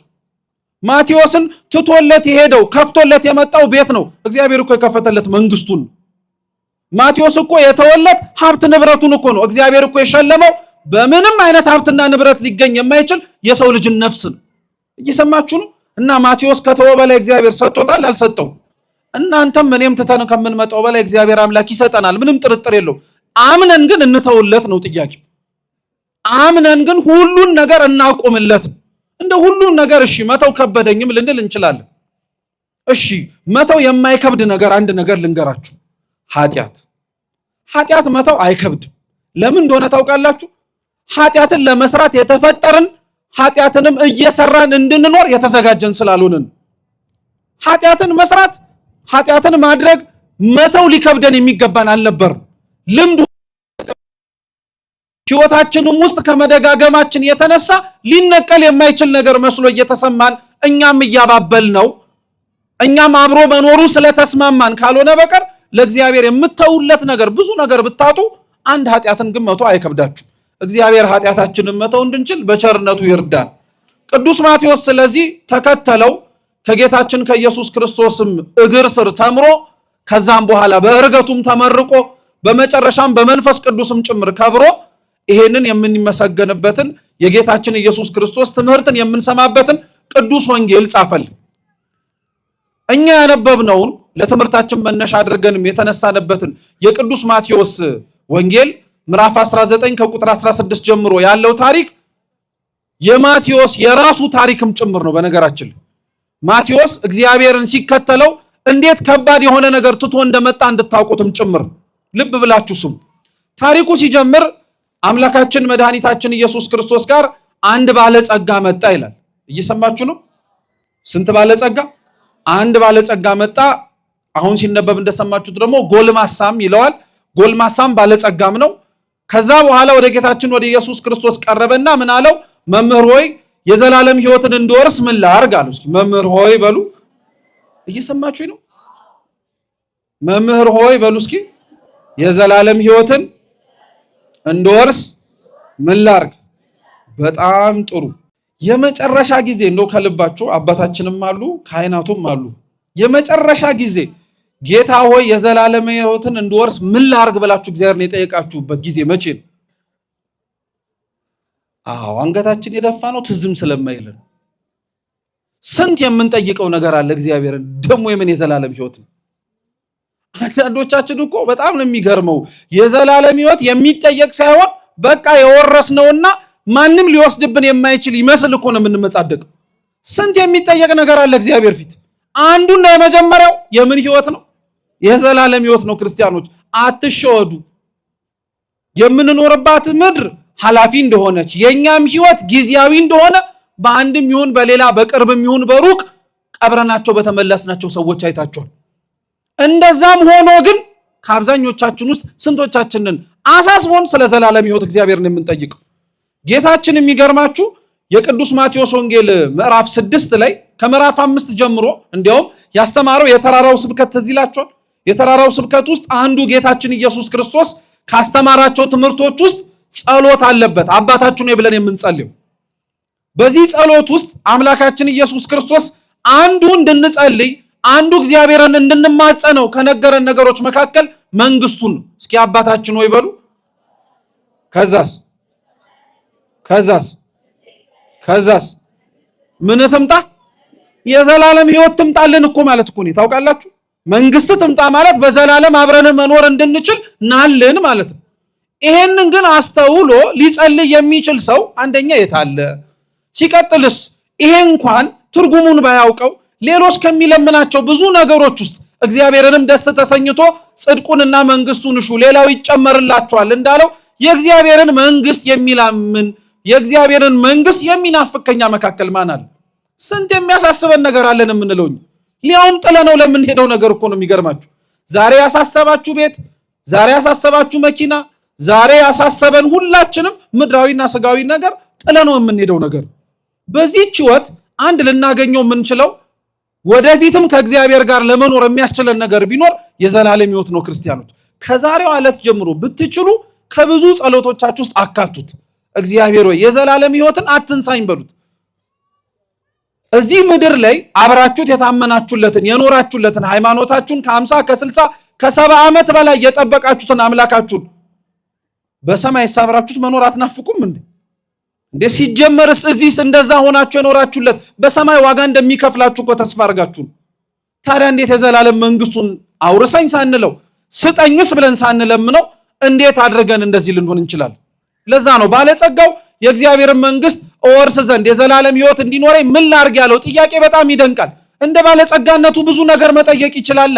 ማቴዎስን ትቶለት የሄደው ከፍቶለት የመጣው ቤት ነው። እግዚአብሔር እኮ የከፈተለት መንግስቱን። ማቴዎስ እኮ የተወለት ሀብት ንብረቱን እኮ ነው። እግዚአብሔር እኮ የሸለመው በምንም አይነት ሀብትና ንብረት ሊገኝ የማይችል የሰው ልጅን ነፍስ ነው። እየሰማችሁ ነው። እና ማቴዎስ ከተወ በላይ እግዚአብሔር ሰጥቶታል አልሰጠው? እናንተም እኔም ትተን ከምንመጣው በላይ እግዚአብሔር አምላክ ይሰጠናል። ምንም ጥርጥር የለው። አምነን ግን እንተውለት ነው ጥያቄው። አምነን ግን ሁሉን ነገር እናቆምለት ነው። እንደ ሁሉን ነገር እሺ መተው ከበደኝም ልንል እንችላለን። እሺ መተው የማይከብድ ነገር አንድ ነገር ልንገራችሁ። ኃጢአት መተው አይከብድም። ለምን እንደሆነ ታውቃላችሁ? ኃጢአትን ለመስራት የተፈጠርን ኃጢአትንም እየሰራን እንድንኖር የተዘጋጀን ስላልሆንን። ኃጢአትን መስራት ኃጢአትን ማድረግ መተው ሊከብደን የሚገባን አልነበርም። ልምድ ህይወታችንም ውስጥ ከመደጋገማችን የተነሳ ሊነቀል የማይችል ነገር መስሎ እየተሰማን እኛም እያባበል ነው። እኛም አብሮ መኖሩ ስለተስማማን ካልሆነ በቀር ለእግዚአብሔር የምተውለት ነገር ብዙ ነገር ብታጡ አንድ ኃጢአትን ግን መተው አይከብዳችሁ። እግዚአብሔር ኃጢአታችንን መተው እንድንችል በቸርነቱ ይርዳን። ቅዱስ ማቴዎስ ስለዚህ ተከተለው። ከጌታችን ከኢየሱስ ክርስቶስም እግር ስር ተምሮ ከዛም በኋላ በእርገቱም ተመርቆ በመጨረሻም በመንፈስ ቅዱስም ጭምር ከብሮ ይሄንን የምንመሰገንበትን የጌታችን ኢየሱስ ክርስቶስ ትምህርትን የምንሰማበትን ቅዱስ ወንጌል ጻፈልን። እኛ ያነበብነውን ለትምህርታችን መነሻ አድርገንም የተነሳነበትን የቅዱስ ማቴዎስ ወንጌል ምዕራፍ 19 ከቁጥር 16 ጀምሮ ያለው ታሪክ የማቴዎስ የራሱ ታሪክም ጭምር ነው። በነገራችን ማቴዎስ እግዚአብሔርን ሲከተለው እንዴት ከባድ የሆነ ነገር ትቶ እንደመጣ እንድታውቁትም ጭምር ልብ ብላችሁ ስሙ። ታሪኩ ሲጀምር አምላካችን መድኃኒታችን ኢየሱስ ክርስቶስ ጋር አንድ ባለጸጋ መጣ ይላል። እየሰማችሁ ነው? ስንት ባለጸጋ? አንድ ባለጸጋ መጣ። አሁን ሲነበብ እንደሰማችሁት ደግሞ ጎልማሳም ይለዋል። ጎልማሳም ባለጸጋም ነው። ከዛ በኋላ ወደ ጌታችን ወደ ኢየሱስ ክርስቶስ ቀረበና ምን አለው? መምህር ሆይ የዘላለም ሕይወትን እንድወርስ ምን ላድርግ አለው። እስኪ መምህር ሆይ በሉ። እየሰማችሁ ነው? መምህር ሆይ በሉ እስኪ የዘላለም ሕይወትን እንድወርስ ምን ላድርግ? በጣም ጥሩ። የመጨረሻ ጊዜ እንደው ከልባችሁ አባታችንም አሉ ካህናቱም አሉ የመጨረሻ ጊዜ ጌታ ሆይ የዘላለም ሕይወትን እንድወርስ ምን ላድርግ ብላችሁ እግዚአብሔርን የጠየቃችሁበት ጊዜ መቼ ነው? አዎ አንገታችን የደፋ ነው ትዝም ስለማይልን። ስንት የምንጠይቀው ነገር አለ እግዚአብሔርን። ደግሞ የምን የዘላለም ሕይወት ነው? አንዳንዶቻችን እኮ በጣም ነው የሚገርመው። የዘላለም ሕይወት የሚጠየቅ ሳይሆን በቃ የወረስነውና ማንም ሊወስድብን የማይችል ይመስል እኮ ነው የምንመጻደቀው። ስንት የሚጠየቅ ነገር አለ እግዚአብሔር ፊት። አንዱና የመጀመሪያው የምን ሕይወት ነው? የዘላለም ሕይወት ነው። ክርስቲያኖች አትሸወዱ። የምንኖርባት ምድር ኃላፊ እንደሆነች የኛም ሕይወት ጊዜያዊ እንደሆነ በአንድም ይሁን በሌላ በቅርብም ይሁን በሩቅ ቀብረናቸው በተመለስናቸው ሰዎች አይታችኋል። እንደዛም ሆኖ ግን ከአብዛኞቻችን ውስጥ ስንቶቻችንን አሳስቦን ስለ ዘላለም ሕይወት እግዚአብሔርን የምንጠይቀው? ጌታችን የሚገርማችሁ የቅዱስ ማቴዎስ ወንጌል ምዕራፍ 6 ላይ ከምዕራፍ 5 ጀምሮ እንዲያውም ያስተማረው የተራራው ስብከት ትዝ ይላችኋል። የተራራው ስብከት ውስጥ አንዱ ጌታችን ኢየሱስ ክርስቶስ ካስተማራቸው ትምህርቶች ውስጥ ጸሎት አለበት። አባታችን ሆይ ብለን የምንጸልየው በዚህ ጸሎት ውስጥ አምላካችን ኢየሱስ ክርስቶስ አንዱ እንድንጸልይ አንዱ እግዚአብሔርን እንድንማጸነው ከነገረን ነገሮች መካከል መንግስቱን ነው። እስኪ አባታችን ሆይ በሉ። ከዛስ ምን ትምጣ? የዘላለም ሕይወት ትምጣልን እኮ ማለት እኮ ነው። ታውቃላችሁ? መንግስት ትምጣ ማለት በዘላለም አብረን መኖር እንድንችል ናልን ማለት ነው። ይሄንን ግን አስተውሎ ሊጸልይ የሚችል ሰው አንደኛ የታለ? ሲቀጥልስ ይሄ እንኳን ትርጉሙን ባያውቀው ሌሎች ከሚለምናቸው ብዙ ነገሮች ውስጥ እግዚአብሔርንም ደስ ተሰኝቶ ጽድቁንና መንግስቱን እሹ ሌላው ይጨመርላችኋል እንዳለው የእግዚአብሔርን መንግስት የሚላምን የእግዚአብሔርን መንግስት የሚናፍቅ ከኛ መካከል ማን አለ? ስንት የሚያሳስበን ነገር አለን የምንለው ሊያውም ጥለነው ለምንሄደው ነገር እኮ ነው። የሚገርማችሁ ዛሬ ያሳሰባችሁ ቤት፣ ዛሬ ያሳሰባችሁ መኪና፣ ዛሬ ያሳሰበን ሁላችንም ምድራዊና ስጋዊ ነገር ጥለነው የምንሄደው ነገር። በዚህች ሕይወት አንድ ልናገኘው የምንችለው ወደፊትም ከእግዚአብሔር ጋር ለመኖር የሚያስችለን ነገር ቢኖር የዘላለም ሕይወት ነው። ክርስቲያኖች ከዛሬው ዕለት ጀምሮ ብትችሉ ከብዙ ጸሎቶቻችሁ ውስጥ አካቱት። እግዚአብሔር ሆይ የዘላለም ሕይወትን አትንሳኝ በሉት። እዚህ ምድር ላይ አብራችሁት የታመናችሁለትን የኖራችሁለትን ሃይማኖታችሁን ከ50 ከ60 ከ70 ዓመት በላይ የጠበቃችሁትን አምላካችሁን በሰማይ ሳብራችሁት መኖር አትናፍቁም እንዴ? ሲጀመርስ እዚህስ እንደዛ ሆናችሁ የኖራችሁለት በሰማይ ዋጋ እንደሚከፍላችሁ እኮ ተስፋ አድርጋችሁ። ታዲያ እንዴት የዘላለም መንግስቱን አውርሰኝ ሳንለው ስጠኝስ ብለን ሳንለምነው እንዴት አድርገን እንደዚህ ልንሆን እንችላለን? ለዛ ነው ባለጸጋው የእግዚአብሔርን መንግስት እወርስ ዘንድ የዘላለም ሕይወት እንዲኖረኝ ምን ላድርግ ያለው ጥያቄ በጣም ይደንቃል። እንደ ባለጸጋነቱ ብዙ ነገር መጠየቅ ይችላል።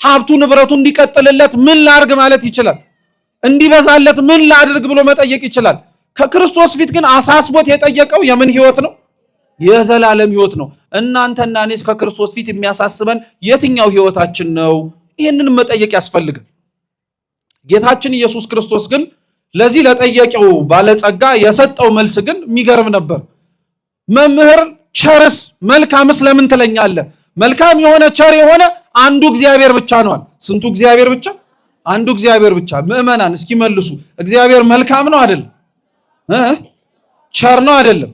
ሀብቱ ንብረቱ እንዲቀጥልለት ምን ላድርግ ማለት ይችላል። እንዲበዛለት ምን ላድርግ ብሎ መጠየቅ ይችላል። ከክርስቶስ ፊት ግን አሳስቦት የጠየቀው የምን ሕይወት ነው? የዘላለም ሕይወት ነው። እናንተና እኔስ ከክርስቶስ ፊት የሚያሳስበን የትኛው ሕይወታችን ነው? ይህንን መጠየቅ ያስፈልጋል። ጌታችን ኢየሱስ ክርስቶስ ግን ለዚህ ለጠየቀው ባለጸጋ የሰጠው መልስ ግን የሚገርም ነበር። መምህር ቸርስ መልካምስ ለምን ትለኛለህ? መልካም የሆነ ቸር የሆነ አንዱ እግዚአብሔር ብቻ ነዋል። ስንቱ እግዚአብሔር ብቻ? አንዱ እግዚአብሔር ብቻ። ምዕመናን እስኪ መልሱ። እግዚአብሔር መልካም ነው አይደለም? ቸር ነው አይደለም?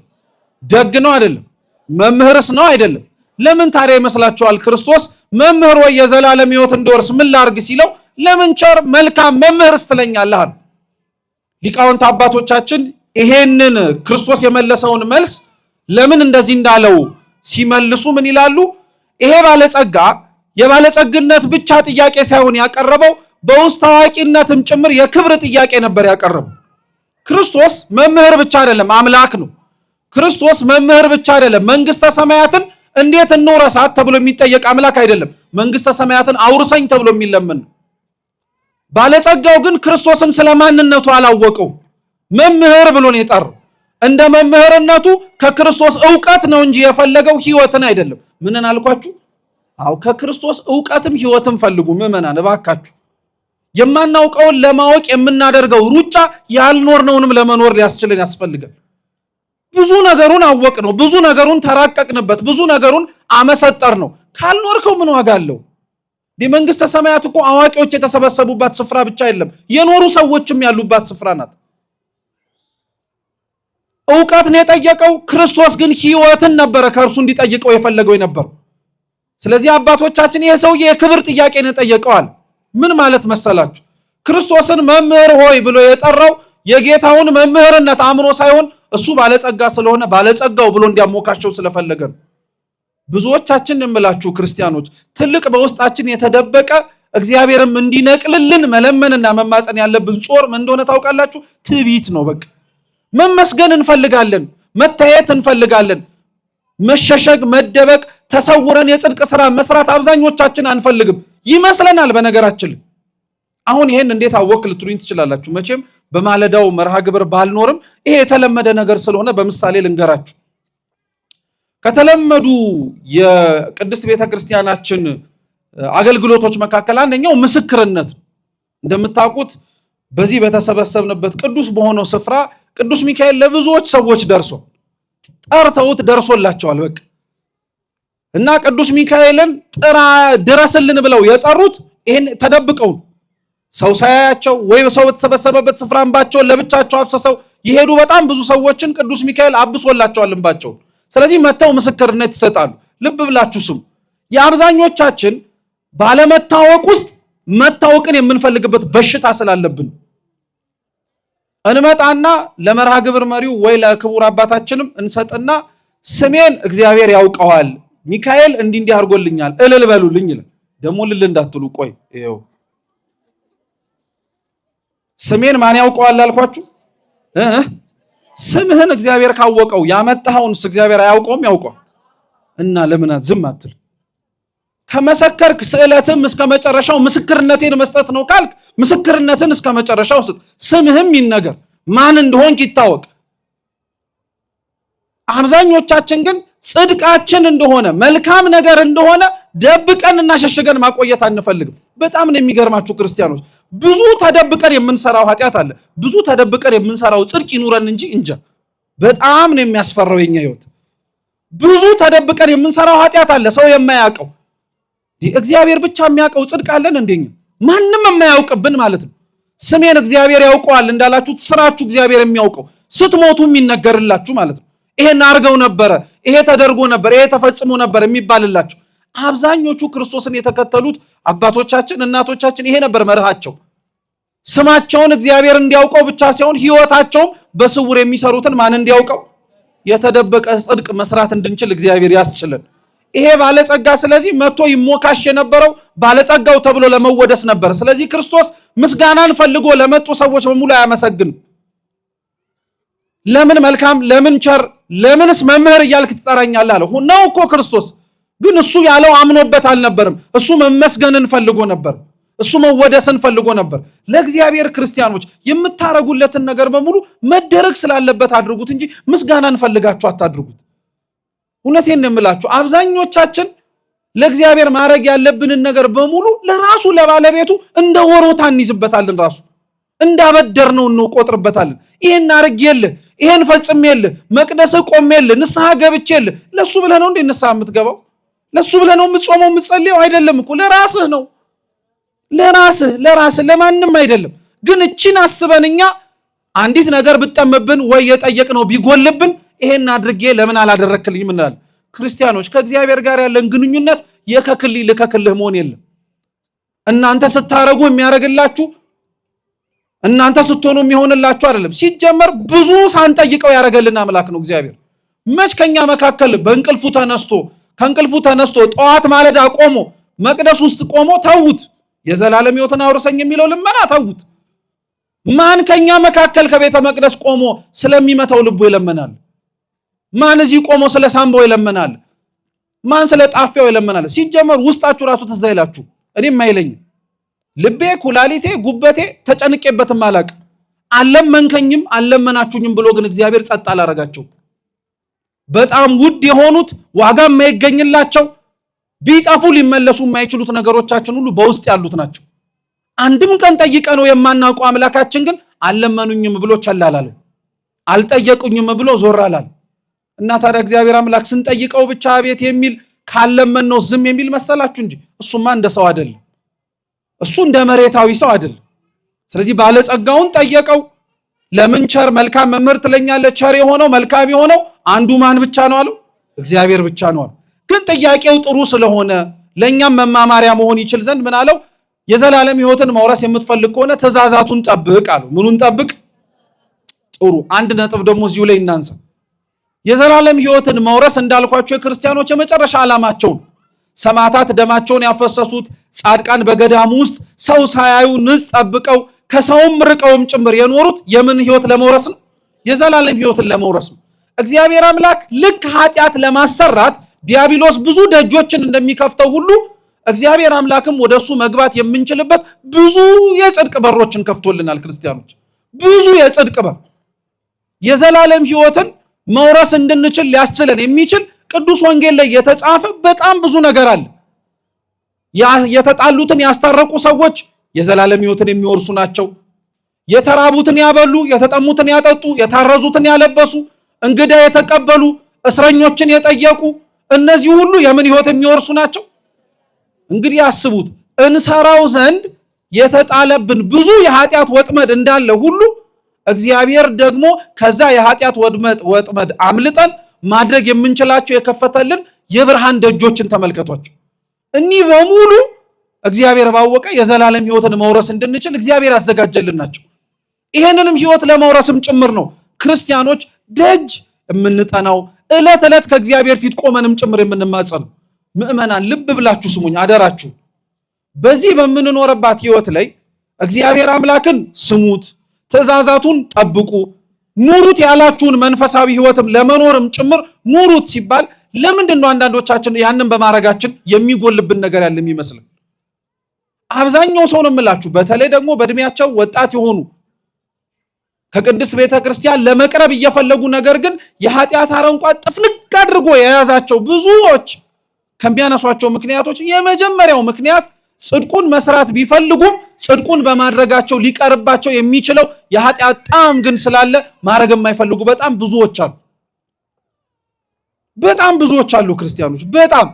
ደግ ነው አይደለም? መምህርስ ነው አይደለም? ለምን ታዲያ ይመስላችኋል ክርስቶስ መምህር ወይ የዘላለም ሕይወት እንድወርስ ምን ላድርግ ሲለው ለምን ቸር መልካም መምህርስ ትለኛለህ? ሊቃውንት አባቶቻችን ይሄንን ክርስቶስ የመለሰውን መልስ ለምን እንደዚህ እንዳለው ሲመልሱ ምን ይላሉ? ይሄ ባለጸጋ የባለጸግነት ብቻ ጥያቄ ሳይሆን ያቀረበው በውስጥ ታዋቂነትም ጭምር የክብር ጥያቄ ነበር ያቀረበው። ክርስቶስ መምህር ብቻ አይደለም፣ አምላክ ነው። ክርስቶስ መምህር ብቻ አይደለም፣ መንግስተ ሰማያትን እንዴት እንውረሳት ተብሎ የሚጠየቅ አምላክ አይደለም። መንግስተ ሰማያትን አውርሰኝ ተብሎ የሚለምን። ባለጸጋው ግን ክርስቶስን ስለማንነቱ አላወቀው። መምህር ብሎ ነው የጠራው። እንደ መምህርነቱ ከክርስቶስ ዕውቀት ነው እንጂ የፈለገው ሕይወትን አይደለም። ምንን አልኳችሁ? አው ከክርስቶስ ዕውቀትም ሕይወትን ፈልጉ ምዕመናን እባካችሁ። የማናውቀውን ለማወቅ የምናደርገው ሩጫ ያልኖርነውንም ለመኖር ሊያስችልን ያስፈልጋል። ብዙ ነገሩን አወቅ ነው፣ ብዙ ነገሩን ተራቀቅንበት፣ ብዙ ነገሩን አመሰጠር ነው። ካልኖርከው ምን ዋጋ አለው? መንግስተ ሰማያት እኮ አዋቂዎች የተሰበሰቡባት ስፍራ ብቻ አይደለም፣ የኖሩ ሰዎችም ያሉባት ስፍራ ናት። ዕውቀት ነው የጠየቀው። ክርስቶስ ግን ሕይወትን ነበረ ከእርሱ እንዲጠይቀው የፈለገው የነበረው። ስለዚህ አባቶቻችን ይሄ ሰውዬ የክብር ጥያቄ ነው የጠየቀዋል። ምን ማለት መሰላችሁ? ክርስቶስን መምህር ሆይ ብሎ የጠራው የጌታውን መምህርነት አምኖ ሳይሆን እሱ ባለጸጋ ስለሆነ ባለጸጋው ብሎ እንዲያሞካቸው ስለፈለገ ነው። ብዙዎቻችን የምላችሁ ክርስቲያኖች ትልቅ በውስጣችን የተደበቀ እግዚአብሔርም እንዲነቅልልን መለመንና መማፀን ያለብን ጾር ምን እንደሆነ ታውቃላችሁ? ትዕቢት ነው። በቃ መመስገን እንፈልጋለን፣ መታየት እንፈልጋለን። መሸሸግ፣ መደበቅ፣ ተሰውረን የጽድቅ ስራ መስራት አብዛኞቻችን አንፈልግም ይመስለናል። በነገራችን አሁን ይሄን እንዴት አወቅ ልትሉኝ ትችላላችሁ። መቼም በማለዳው መርሃ ግብር ባልኖርም ይሄ የተለመደ ነገር ስለሆነ በምሳሌ ልንገራችሁ። ከተለመዱ የቅድስት ቤተክርስቲያናችን አገልግሎቶች መካከል አንደኛው ምስክርነት። እንደምታውቁት በዚህ በተሰበሰብንበት ቅዱስ በሆነው ስፍራ ቅዱስ ሚካኤል ለብዙዎች ሰዎች ጠርተውት ደርሶላቸዋል። በቃ እና ቅዱስ ሚካኤልን ድረስልን ብለው የጠሩት ይሄን ተደብቀው። ሰው ሳያያቸው ወይ ሰው በተሰበሰበበት ስፍራ እንባቸውን ለብቻቸው አፍሰሰው ይሄዱ በጣም ብዙ ሰዎችን ቅዱስ ሚካኤል አብሶላቸዋል እንባቸውን። ስለዚህ መተው ምስክርነት ይሰጣሉ። ልብ ብላችሁ ስሙ። የአብዛኞቻችን ባለመታወቅ ውስጥ መታወቅን የምንፈልግበት በሽታ ስላለብን እንመጣና ለመርሃ ግብር መሪው ወይ ለክቡር አባታችንም እንሰጥና ስሜን እግዚአብሔር ያውቀዋል፣ ሚካኤል እንዲህ አድርጎልኛል እልል በሉልኝ ይላል። ደግሞ ልል እንዳትሉ ቆይ ይኸው ስሜን ማን ያውቀዋል አልኳችሁ? ስምህን እግዚአብሔር ካወቀው ያመጣኸውንስ እግዚአብሔር አያውቀውም? ያውቀዋል። እና ለምን ዝም አትል? ከመሰከርክ ስዕለትም እስከ መጨረሻው ምስክርነቴን መስጠት ነው ካልክ ምስክርነትን እስከ መጨረሻው ስጥ። ስምህም ይነገር፣ ማን እንደሆንክ ይታወቅ። አብዛኞቻችን ግን ጽድቃችን እንደሆነ መልካም ነገር እንደሆነ ደብቀንና ሸሽገን ማቆየት አንፈልግም። በጣም ነው የሚገርማችሁ ክርስቲያኖች፣ ብዙ ተደብቀን የምንሰራው ኃጢአት አለ። ብዙ ተደብቀን የምንሰራው ጽድቅ ይኑረን እንጂ በጣም ነው የሚያስፈራው የኛ ህይወት። ብዙ ተደብቀን የምንሰራው ኃጢአት አለ ሰው የማያውቀው። እግዚአብሔር ብቻ የሚያውቀው ጽድቅ አለን እንደኛ ማንም የማያውቅብን ማለት ነው። ስሜን እግዚአብሔር ያውቀዋል እንዳላችሁት ስራችሁ እግዚአብሔር የሚያውቀው ስትሞቱ የሚነገርላችሁ ማለት ነው። ይሄን አርገው ነበረ፣ ይሄ ተደርጎ ነበር፣ ይሄ ተፈጽሞ ነበር የሚባልላችሁ። አብዛኞቹ ክርስቶስን የተከተሉት አባቶቻችን እናቶቻችን ይሄ ነበር መርሃቸው። ስማቸውን እግዚአብሔር እንዲያውቀው ብቻ ሳይሆን ህይወታቸውም በስውር የሚሰሩትን ማን እንዲያውቀው የተደበቀ ጽድቅ መስራት እንድንችል እግዚአብሔር ያስችልን። ይሄ ባለጸጋ ስለዚህ መጥቶ ይሞካሽ የነበረው ባለጸጋው ተብሎ ለመወደስ ነበር። ስለዚህ ክርስቶስ ምስጋናን ፈልጎ ለመጡ ሰዎች በሙሉ አያመሰግንም። ለምን መልካም፣ ለምን ቸር፣ ለምንስ መምህር እያልክ ትጠራኛለህ አለው ነው እኮ ክርስቶስ። ግን እሱ ያለው አምኖበት አልነበርም። እሱ መመስገንን ፈልጎ ነበር። እሱ መወደስን ፈልጎ ነበር። ለእግዚአብሔር ክርስቲያኖች የምታረጉለትን ነገር በሙሉ መደረግ ስላለበት አድርጉት እንጂ ምስጋናን ፈልጋችሁ አታድርጉት። እውነቴን ነው የምላችሁ። አብዛኞቻችን ለእግዚአብሔር ማድረግ ያለብንን ነገር በሙሉ ለራሱ ለባለቤቱ እንደ ወሮታ እንይዝበታለን። ራሱ እንዳበደር ነው እንቆጥርበታለን። ይሄን አርጌልህ፣ ይሄን ፈጽሜልህ፣ መቅደስ ቆሜልህ፣ ንስሐ ገብቼልህ። ለሱ ብለህ ነው እንዴ ንስሐ የምትገባው? ለሱ ብለህ ነው የምትጾመው የምትጸልየው? አይደለም እኮ ለራስህ ነው። ለራስህ ለማንም አይደለም። ግን እቺን አስበን እኛ አንዲት ነገር ብጠመብን ወይ የጠየቅነው ቢጎልብን ይሄን አድርጌ ለምን አላደረክልኝም እንላለን። ክርስቲያኖች ከእግዚአብሔር ጋር ያለን ግንኙነት የከክልህ ልከክልህ መሆን የለም። እናንተ ስታረጉ የሚያረግላችሁ እናንተ ስትሆኑ የሚሆንላችሁ አይደለም። ሲጀመር ብዙ ሳንጠይቀው ያረገልን አምላክ ነው እግዚአብሔር። መች ከኛ መካከል ከእንቅልፉ ተነስቶ ጠዋት ማለዳ ቆሞ መቅደስ ውስጥ ቆሞ ተውት የዘላለም ሕይወትን አውርሰኝ የሚለው ልመና ተውት። ማን ከኛ መካከል ከቤተ መቅደስ ቆሞ ስለሚመታው ልቡ ይለመናል? ማን እዚህ ቆሞ ስለ ሳምባው ይለመናል? ማን ስለ ጣፊያው ይለመናል? ሲጀመር ውስጣችሁ ራሱ ትዝ አይላችሁ? እኔም አይለኝም። ልቤ፣ ኩላሊቴ፣ ጉበቴ ተጨንቄበትም አላቅም። አለመንከኝም አለመናችሁኝም ብሎ ግን እግዚአብሔር ጸጥ አላረጋቸው። በጣም ውድ የሆኑት ዋጋ የማይገኝላቸው ቢጠፉ ሊመለሱ የማይችሉት ነገሮቻችን ሁሉ በውስጥ ያሉት ናቸው። አንድም ቀን ጠይቀ ነው የማናውቀው አምላካችን ግን አለመኑኝም ብሎ ቸላላለ፣ አልጠየቁኝም ብሎ ዞር አላለ። እና ታዲያ እግዚአብሔር አምላክ ስንጠይቀው ብቻ አቤት የሚል ካለመን ነው ዝም የሚል መሰላችሁ እንጂ እሱማ እንደ ሰው አይደለም። እሱ እንደ መሬታዊ ሰው አይደለም። ስለዚህ ባለጸጋውን ጠየቀው። ለምን ቸር መልካም መምህር ትለኛለህ? ቸር የሆነው መልካም የሆነው አንዱ ማን ብቻ ነው አለው? እግዚአብሔር ብቻ ነው አለው። ግን ጥያቄው ጥሩ ስለሆነ ለኛም መማማሪያ መሆን ይችል ዘንድ ምን አለው? የዘላለም ሕይወትን መውረስ የምትፈልግ ከሆነ ትእዛዛቱን ጠብቅ አለው። ምኑን ጠብቅ? ጥሩ። አንድ ነጥብ ደግሞ እዚሁ ላይ እናንሳ። የዘላለም ሕይወትን መውረስ እንዳልኳቸው የክርስቲያኖች የመጨረሻ ዓላማቸው ነው። ሰማዕታት ደማቸውን ያፈሰሱት ጻድቃን በገዳሙ ውስጥ ሰው ሳያዩ ንጽ ጠብቀው ከሰውም ርቀውም ጭምር የኖሩት የምን ሕይወት ለመውረስ ነው? የዘላለም ሕይወትን ለመውረስ ነው። እግዚአብሔር አምላክ ልክ ኃጢአት ለማሰራት ዲያብሎስ ብዙ ደጆችን እንደሚከፍተው ሁሉ እግዚአብሔር አምላክም ወደሱ መግባት የምንችልበት ብዙ የጽድቅ በሮችን ከፍቶልናል። ክርስቲያኖች ብዙ የጽድቅ በር የዘላለም ሕይወትን መውረስ እንድንችል ሊያስችለን የሚችል ቅዱስ ወንጌል ላይ የተጻፈ በጣም ብዙ ነገር አለ። የተጣሉትን ያስታረቁ ሰዎች የዘላለም ሕይወትን የሚወርሱ ናቸው። የተራቡትን ያበሉ፣ የተጠሙትን ያጠጡ፣ የታረዙትን ያለበሱ፣ እንግዳ የተቀበሉ፣ እስረኞችን የጠየቁ እነዚህ ሁሉ የምን ሕይወት የሚወርሱ ናቸው? እንግዲህ አስቡት። እንሰራው ዘንድ የተጣለብን ብዙ የኃጢአት ወጥመድ እንዳለ ሁሉ እግዚአብሔር ደግሞ ከዛ የኃጢአት ወጥመድ አምልጠን ማድረግ የምንችላቸው የከፈተልን የብርሃን ደጆችን ተመልከቷቸው። እኒህ በሙሉ እግዚአብሔር ባወቀ የዘላለም ሕይወትን መውረስ እንድንችል እግዚአብሔር ያዘጋጀልን ናቸው። ይሄንንም ሕይወት ለመውረስም ጭምር ነው ክርስቲያኖች ደጅ የምንጠናው ዕለት ዕለት ከእግዚአብሔር ፊት ቆመንም ጭምር የምንማጸነው። ምእመናን ልብ ብላችሁ ስሙኝ አደራችሁ። በዚህ በምንኖርባት ሕይወት ላይ እግዚአብሔር አምላክን ስሙት፣ ትእዛዛቱን ጠብቁ፣ ኑሩት ያላችሁን መንፈሳዊ ሕይወትም ለመኖርም ጭምር ኑሩት ሲባል ለምንድን ነው አንዳንዶቻችን ያንን በማድረጋችን የሚጎልብን ነገር ያለ የሚመስልን? አብዛኛው ሰው ነው የምላችሁ፣ በተለይ ደግሞ በእድሜያቸው ወጣት የሆኑ ከቅድስት ቤተክርስቲያን ለመቅረብ እየፈለጉ ነገር ግን የኃጢአት አረንቋ ጥፍንቅ አድርጎ የያዛቸው ብዙዎች ከሚያነሷቸው ምክንያቶች የመጀመሪያው ምክንያት ጽድቁን መስራት ቢፈልጉም ጽድቁን በማድረጋቸው ሊቀርባቸው የሚችለው የኃጢአት ጣዕም ግን ስላለ ማድረግ የማይፈልጉ በጣም ብዙዎች አሉ። በጣም ብዙዎች አሉ ክርስቲያኖች በጣም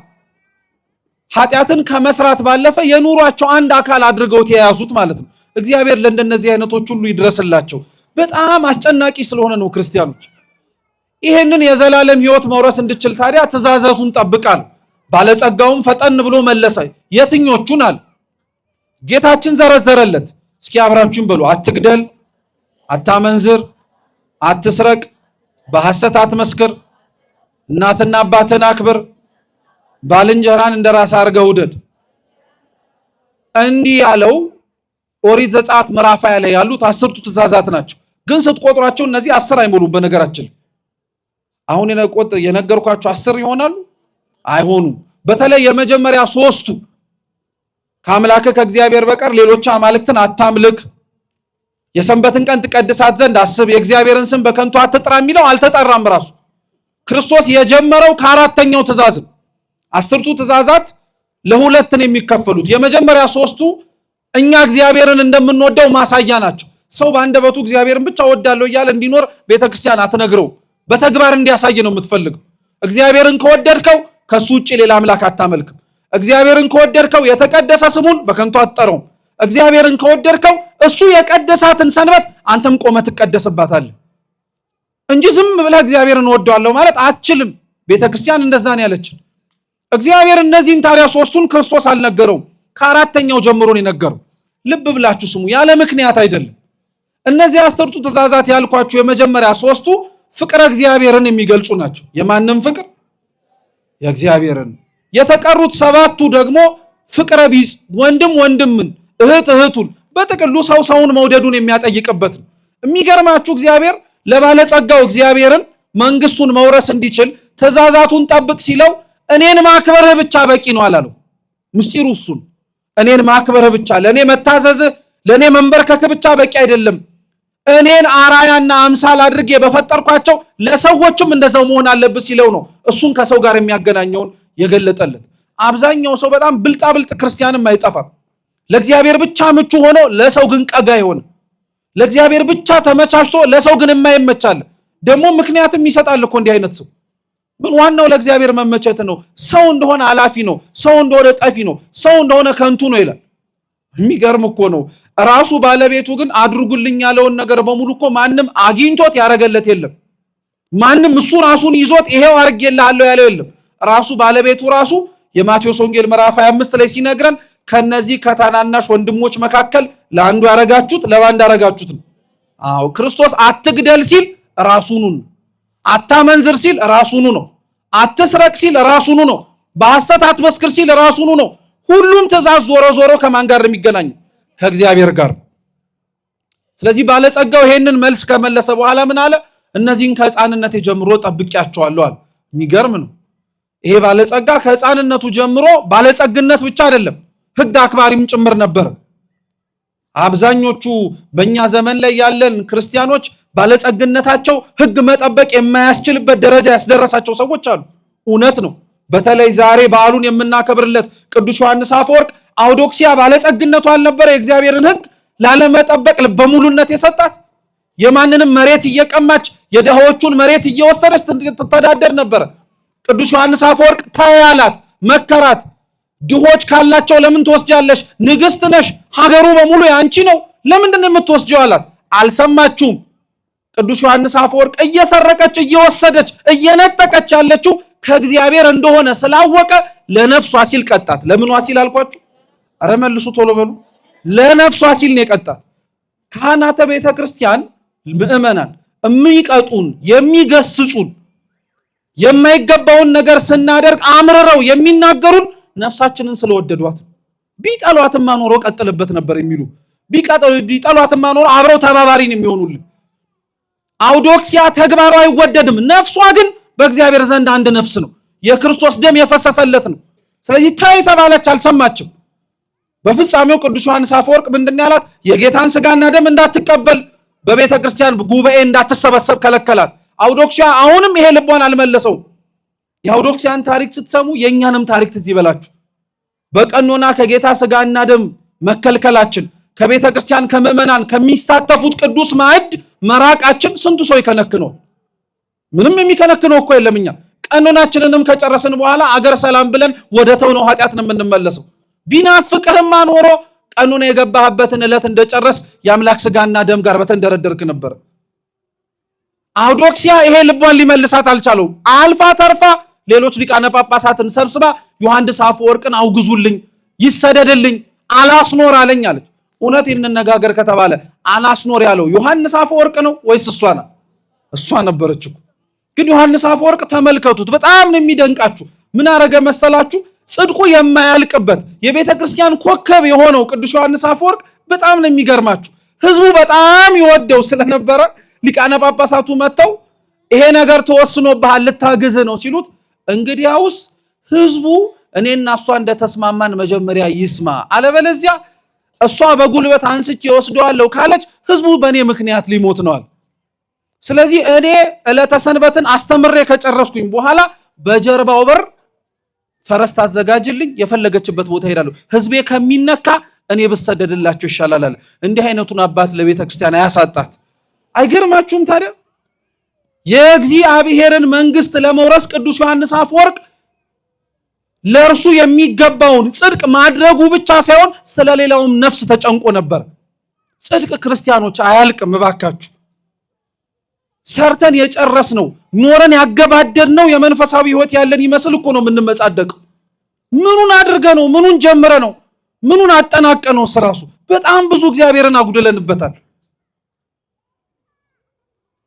ኃጢአትን ከመስራት ባለፈ የኑሯቸው አንድ አካል አድርገው ተያያዙት ማለት ነው። እግዚአብሔር ለእንደነዚህ አይነቶች ሁሉ ይድረስላቸው። በጣም አስጨናቂ ስለሆነ ነው ክርስቲያኖች። ይሄንን የዘላለም ሕይወት መውረስ እንድችል ታዲያ ትእዛዛቱን ጠብቃል። ባለጸጋውም ፈጠን ብሎ መለሰ። የትኞቹን አለ? ጌታችን ዘረዘረለት። እስኪ አብራችሁን በሉ። አትግደል፣ አታመንዝር፣ አትስረቅ፣ በሐሰት አትመስክር፣ እናትና አባትን አክብር፣ ባልንጀራን እንደራስ አድርገህ ውደድ። እንዲህ ያለው ኦሪት ዘጸአት ምዕራፍ 20 ላይ ያሉት 10ቱ ትእዛዛት ናቸው። ግን ስትቆጥሯቸው እነዚህ 10 አይሞሉም። በነገራችን አሁን የነገርኳቸው 10 ይሆናሉ አይሆኑም። በተለይ የመጀመሪያ 3ቱ ከአምላክህ ከእግዚአብሔር በቀር ሌሎች አማልክትን አታምልክ፣ የሰንበትን ቀን ትቀድሳት ዘንድ አስብ፣ የእግዚአብሔርን ስም በከንቱ አትጥራ የሚለው አልተጠራም። ራሱ ክርስቶስ የጀመረው ከአራተኛው ትእዛዝ። 10ቱ ትእዛዛት ለሁለት ነው የሚከፈሉት። የመጀመሪያ 3ቱ እኛ እግዚአብሔርን እንደምንወደው ማሳያ ናቸው። ሰው በአንደበቱ እግዚአብሔርን ብቻ ወዳለው እያለ እንዲኖር ቤተክርስቲያን አትነግረው፣ በተግባር እንዲያሳይ ነው የምትፈልገው። እግዚአብሔርን ከወደድከው ከሱ ውጪ ሌላ አምላክ አታመልክም። እግዚአብሔርን ከወደድከው የተቀደሰ ስሙን በከንቱ አትጠራውም። እግዚአብሔርን ከወደድከው እሱ የቀደሳትን ሰንበት አንተም ቆመህ ትቀደስባታለህ እንጂ ዝም ብለህ እግዚአብሔርን ወደዋለሁ ማለት አትችልም። ቤተክርስቲያን እንደዛ ነው ያለችን። እግዚአብሔር እነዚህን ታዲያ 3ቱን ክርስቶስ አልነገረውም፣ ከአራተኛው ጀምሮ ነው የነገረው። ልብ ብላችሁ ስሙ፣ ያለ ምክንያት አይደለም። እነዚህ 10ቱ ትእዛዛት ያልኳችሁ የመጀመሪያ 3ቱ ፍቅረ እግዚአብሔርን የሚገልጹ ናቸው። የማንም ፍቅር? የእግዚአብሔርን። የተቀሩት 7ቱ ደግሞ ፍቅረ ቢጽ፣ ወንድም ወንድምን፣ እህት እህቱን፣ በጥቅሉ ሰው ሰውን መውደዱን የሚያጠይቅበት ነው። የሚገርማችሁ እግዚአብሔር ለባለጸጋው እግዚአብሔርን መንግስቱን መውረስ እንዲችል ትእዛዛቱን ጠብቅ ሲለው እኔን ማክበርህ ብቻ በቂ ነው አላለው። ምስጢሩ እሱን እኔን ማክበርህ ብቻ፣ ለእኔ መታዘዝህ፣ ለእኔ መንበርከክ ብቻ በቂ አይደለም። እኔን አራያና አምሳል አድርጌ በፈጠርኳቸው ለሰዎችም እንደዛው መሆን አለብህ ሲለው ነው እሱን ከሰው ጋር የሚያገናኘውን የገለጠለት። አብዛኛው ሰው በጣም ብልጣብልጥ ክርስቲያንም አይጠፋም። ለእግዚአብሔር ብቻ ምቹ ሆኖ ለሰው ግን ቀጋ ይሆን፣ ለእግዚአብሔር ብቻ ተመቻችቶ ለሰው ግን የማይመቻል። ደግሞ ምክንያትም ይሰጣል እኮ እንዲህ አይነት ሰው። ምን ዋናው ለእግዚአብሔር መመቸት ነው። ሰው እንደሆነ አላፊ ነው፣ ሰው እንደሆነ ጠፊ ነው፣ ሰው እንደሆነ ከንቱ ነው ይላል። የሚገርም እኮ ነው። ራሱ ባለቤቱ ግን አድርጉልኝ ያለውን ነገር በሙሉ እኮ ማንም አግኝቶት ያረገለት የለም። ማንም እሱ ራሱን ይዞት ይሄው አርጌልሃለሁ ያለው የለም። ራሱ ባለቤቱ ራሱ የማቴዎስ ወንጌል ምዕራፍ 25 ላይ ሲነግረን ከነዚህ ከታናናሽ ወንድሞች መካከል ለአንዱ ያረጋችሁት ለባንድ ያረጋችሁት ነው። አዎ ክርስቶስ አትግደል ሲል ራሱኑ ነው። አታመንዝር ሲል ራሱኑ ነው። አትስረቅ ሲል ራሱኑ ነው። በሐሰት አትመስክር ሲል ራሱኑ ነው። ሁሉም ትእዛዝ ዞሮ ዞሮ ከማን ጋር የሚገናኝ? ከእግዚአብሔር ጋር። ስለዚህ ባለጸጋው ይሄንን መልስ ከመለሰ በኋላ ምን አለ? እነዚህን ከሕፃንነቴ ጀምሮ ጠብቄያቸዋለሁ አለ። የሚገርም ነው። ይሄ ባለጸጋ ከሕፃንነቱ ጀምሮ ባለጸግነት ብቻ አይደለም ሕግ አክባሪም ጭምር ነበር። አብዛኞቹ በእኛ ዘመን ላይ ያለን ክርስቲያኖች ባለጸግነታቸው ሕግ መጠበቅ የማያስችልበት ደረጃ ያስደረሳቸው ሰዎች አሉ። እውነት ነው። በተለይ ዛሬ በዓሉን የምናከብርለት ቅዱስ ዮሐንስ አፈወርቅ አውዶክሲያ ባለጸግነቱ አልነበረ የእግዚአብሔርን ሕግ ላለመጠበቅ በሙሉነት የሰጣት? የማንንም መሬት እየቀማች የደሃዎቹን መሬት እየወሰደች ትተዳደር ነበረ። ቅዱስ ዮሐንስ አፈወርቅ ተያላት፣ መከራት። ድሆች ካላቸው ለምን ትወስጃለሽ? ንግስት ነሽ፣ ሀገሩ በሙሉ ያንቺ ነው፣ ለምንድን ነው የምትወስጂው አላት። አልሰማችሁም? ቅዱስ ዮሐንስ አፈወርቅ እየሰረቀች እየወሰደች እየነጠቀች ያለችው ከእግዚአብሔር እንደሆነ ስላወቀ ለነፍሷ ሲል ቀጣት። ለምኗ ሲል አልኳችሁ? አረ መልሱ ቶሎ በሉ። ለነፍሷ ሲል ነው የቀጣት። ካህናተ ቤተ ክርስቲያን ምእመናን የሚቀጡን የሚገስጹን የማይገባውን ነገር ስናደርግ አምርረው የሚናገሩን ነፍሳችንን ስለወደዷት፣ ቢጠሏትማ ኖሮ ቀጥልበት ነበር የሚሉ፣ ቢጠሏትማ ኖሮ አብረው ተባባሪን የሚሆኑልን። አውዶክሲያ ተግባሩ አይወደድም፣ ነፍሷ ግን በእግዚአብሔር ዘንድ አንድ ነፍስ ነው፣ የክርስቶስ ደም የፈሰሰለት ነው። ስለዚህ ታይ ተባለች፣ አልሰማችም። በፍጻሜው ቅዱስ ዮሐንስ አፈወርቅ ምንድን ያላት? የጌታን ስጋና ደም እንዳትቀበል በቤተ ክርስቲያን ጉባኤ እንዳትሰበሰብ ከለከላት። አውዶክሲያ አሁንም ይሄ ልቧን አልመለሰውም። የአውዶክሲያን ታሪክ ስትሰሙ የእኛንም ታሪክ ትዝ ይበላችሁ። በቀኖና ከጌታ ስጋና ደም መከልከላችን፣ ከቤተ ክርስቲያን ከምዕመናን ከሚሳተፉት ቅዱስ ማዕድ መራቃችን ስንቱ ሰው ይከነክነው? ምንም የሚከነክነው እኮ የለም። እኛ ቀኖናችንንም ከጨረስን በኋላ አገር ሰላም ብለን ወደ ተውነው ኃጢአት ነው የምንመለሰው። ቢናፍቅህማ ኖሮ ቀኖና የገባህበትን ዕለት እንደጨረስ የአምላክ ስጋና ደም ጋር በተንደረደርክ ነበር። አውዶክሲያ ይሄ ልቧን ሊመልሳት አልቻለውም። አልፋ ተርፋ ሌሎች ሊቃነ ጳጳሳትን ሰብስባ ዮሐንስ አፈወርቅን አውግዙልኝ፣ ይሰደድልኝ፣ አላስኖር አለኝ አለች። እውነት እንነጋገር ከተባለ አላስኖር ያለው ዮሐንስ አፈወርቅ ነው ወይስ እሷ ናት? እሷ ነበረች እኮ። ግን ዮሐንስ አፈወርቅ ተመልከቱት፣ በጣም ነው የሚደንቃችሁ። ምን አረገ መሰላችሁ? ጽድቁ የማያልቅበት የቤተ ክርስቲያን ኮከብ የሆነው ቅዱስ ዮሐንስ አፈወርቅ በጣም ነው የሚገርማችሁ። ህዝቡ በጣም ይወደው ስለነበረ ሊቃነ ጳጳሳቱ መጥተው ይሄ ነገር ተወስኖብሃል ልታግዝ ነው ሲሉት፣ እንግዲያውስ ህዝቡ እኔና እሷ እንደተስማማን መጀመሪያ ይስማ፣ አለበለዚያ እሷ በጉልበት አንስቼ ወስደዋለሁ ካለች ህዝቡ በእኔ ምክንያት ሊሞት ነዋል። ስለዚህ እኔ ዕለተ ሰንበትን አስተምሬ ከጨረስኩኝ በኋላ በጀርባው በር ፈረስ ታዘጋጅልኝ፣ የፈለገችበት ቦታ ሄዳለሁ፣ ህዝቤ ከሚነካ እኔ ብሰደድላቸው ይሻላል አለ። እንዲህ አይነቱን አባት ለቤተ ክርስቲያን አያሳጣት። አይገርማችሁም ታዲያ? የእግዚአብሔርን መንግስት ለመውረስ ቅዱስ ዮሐንስ አፈወርቅ ለእርሱ የሚገባውን ጽድቅ ማድረጉ ብቻ ሳይሆን ስለሌላውም ነፍስ ተጨንቆ ነበር። ጽድቅ ክርስቲያኖች አያልቅም እባካችሁ። ሰርተን የጨረስነው ኖረን ያገባደድነው የመንፈሳዊ ህይወት ያለን ይመስል እኮ ነው የምንመጻደቀው። ምኑን አድርገ ነው? ምኑን ጀምረ ነው? ምኑን አጠናቀ ነው? ስራሱ በጣም ብዙ እግዚአብሔርን አጉድለንበታል።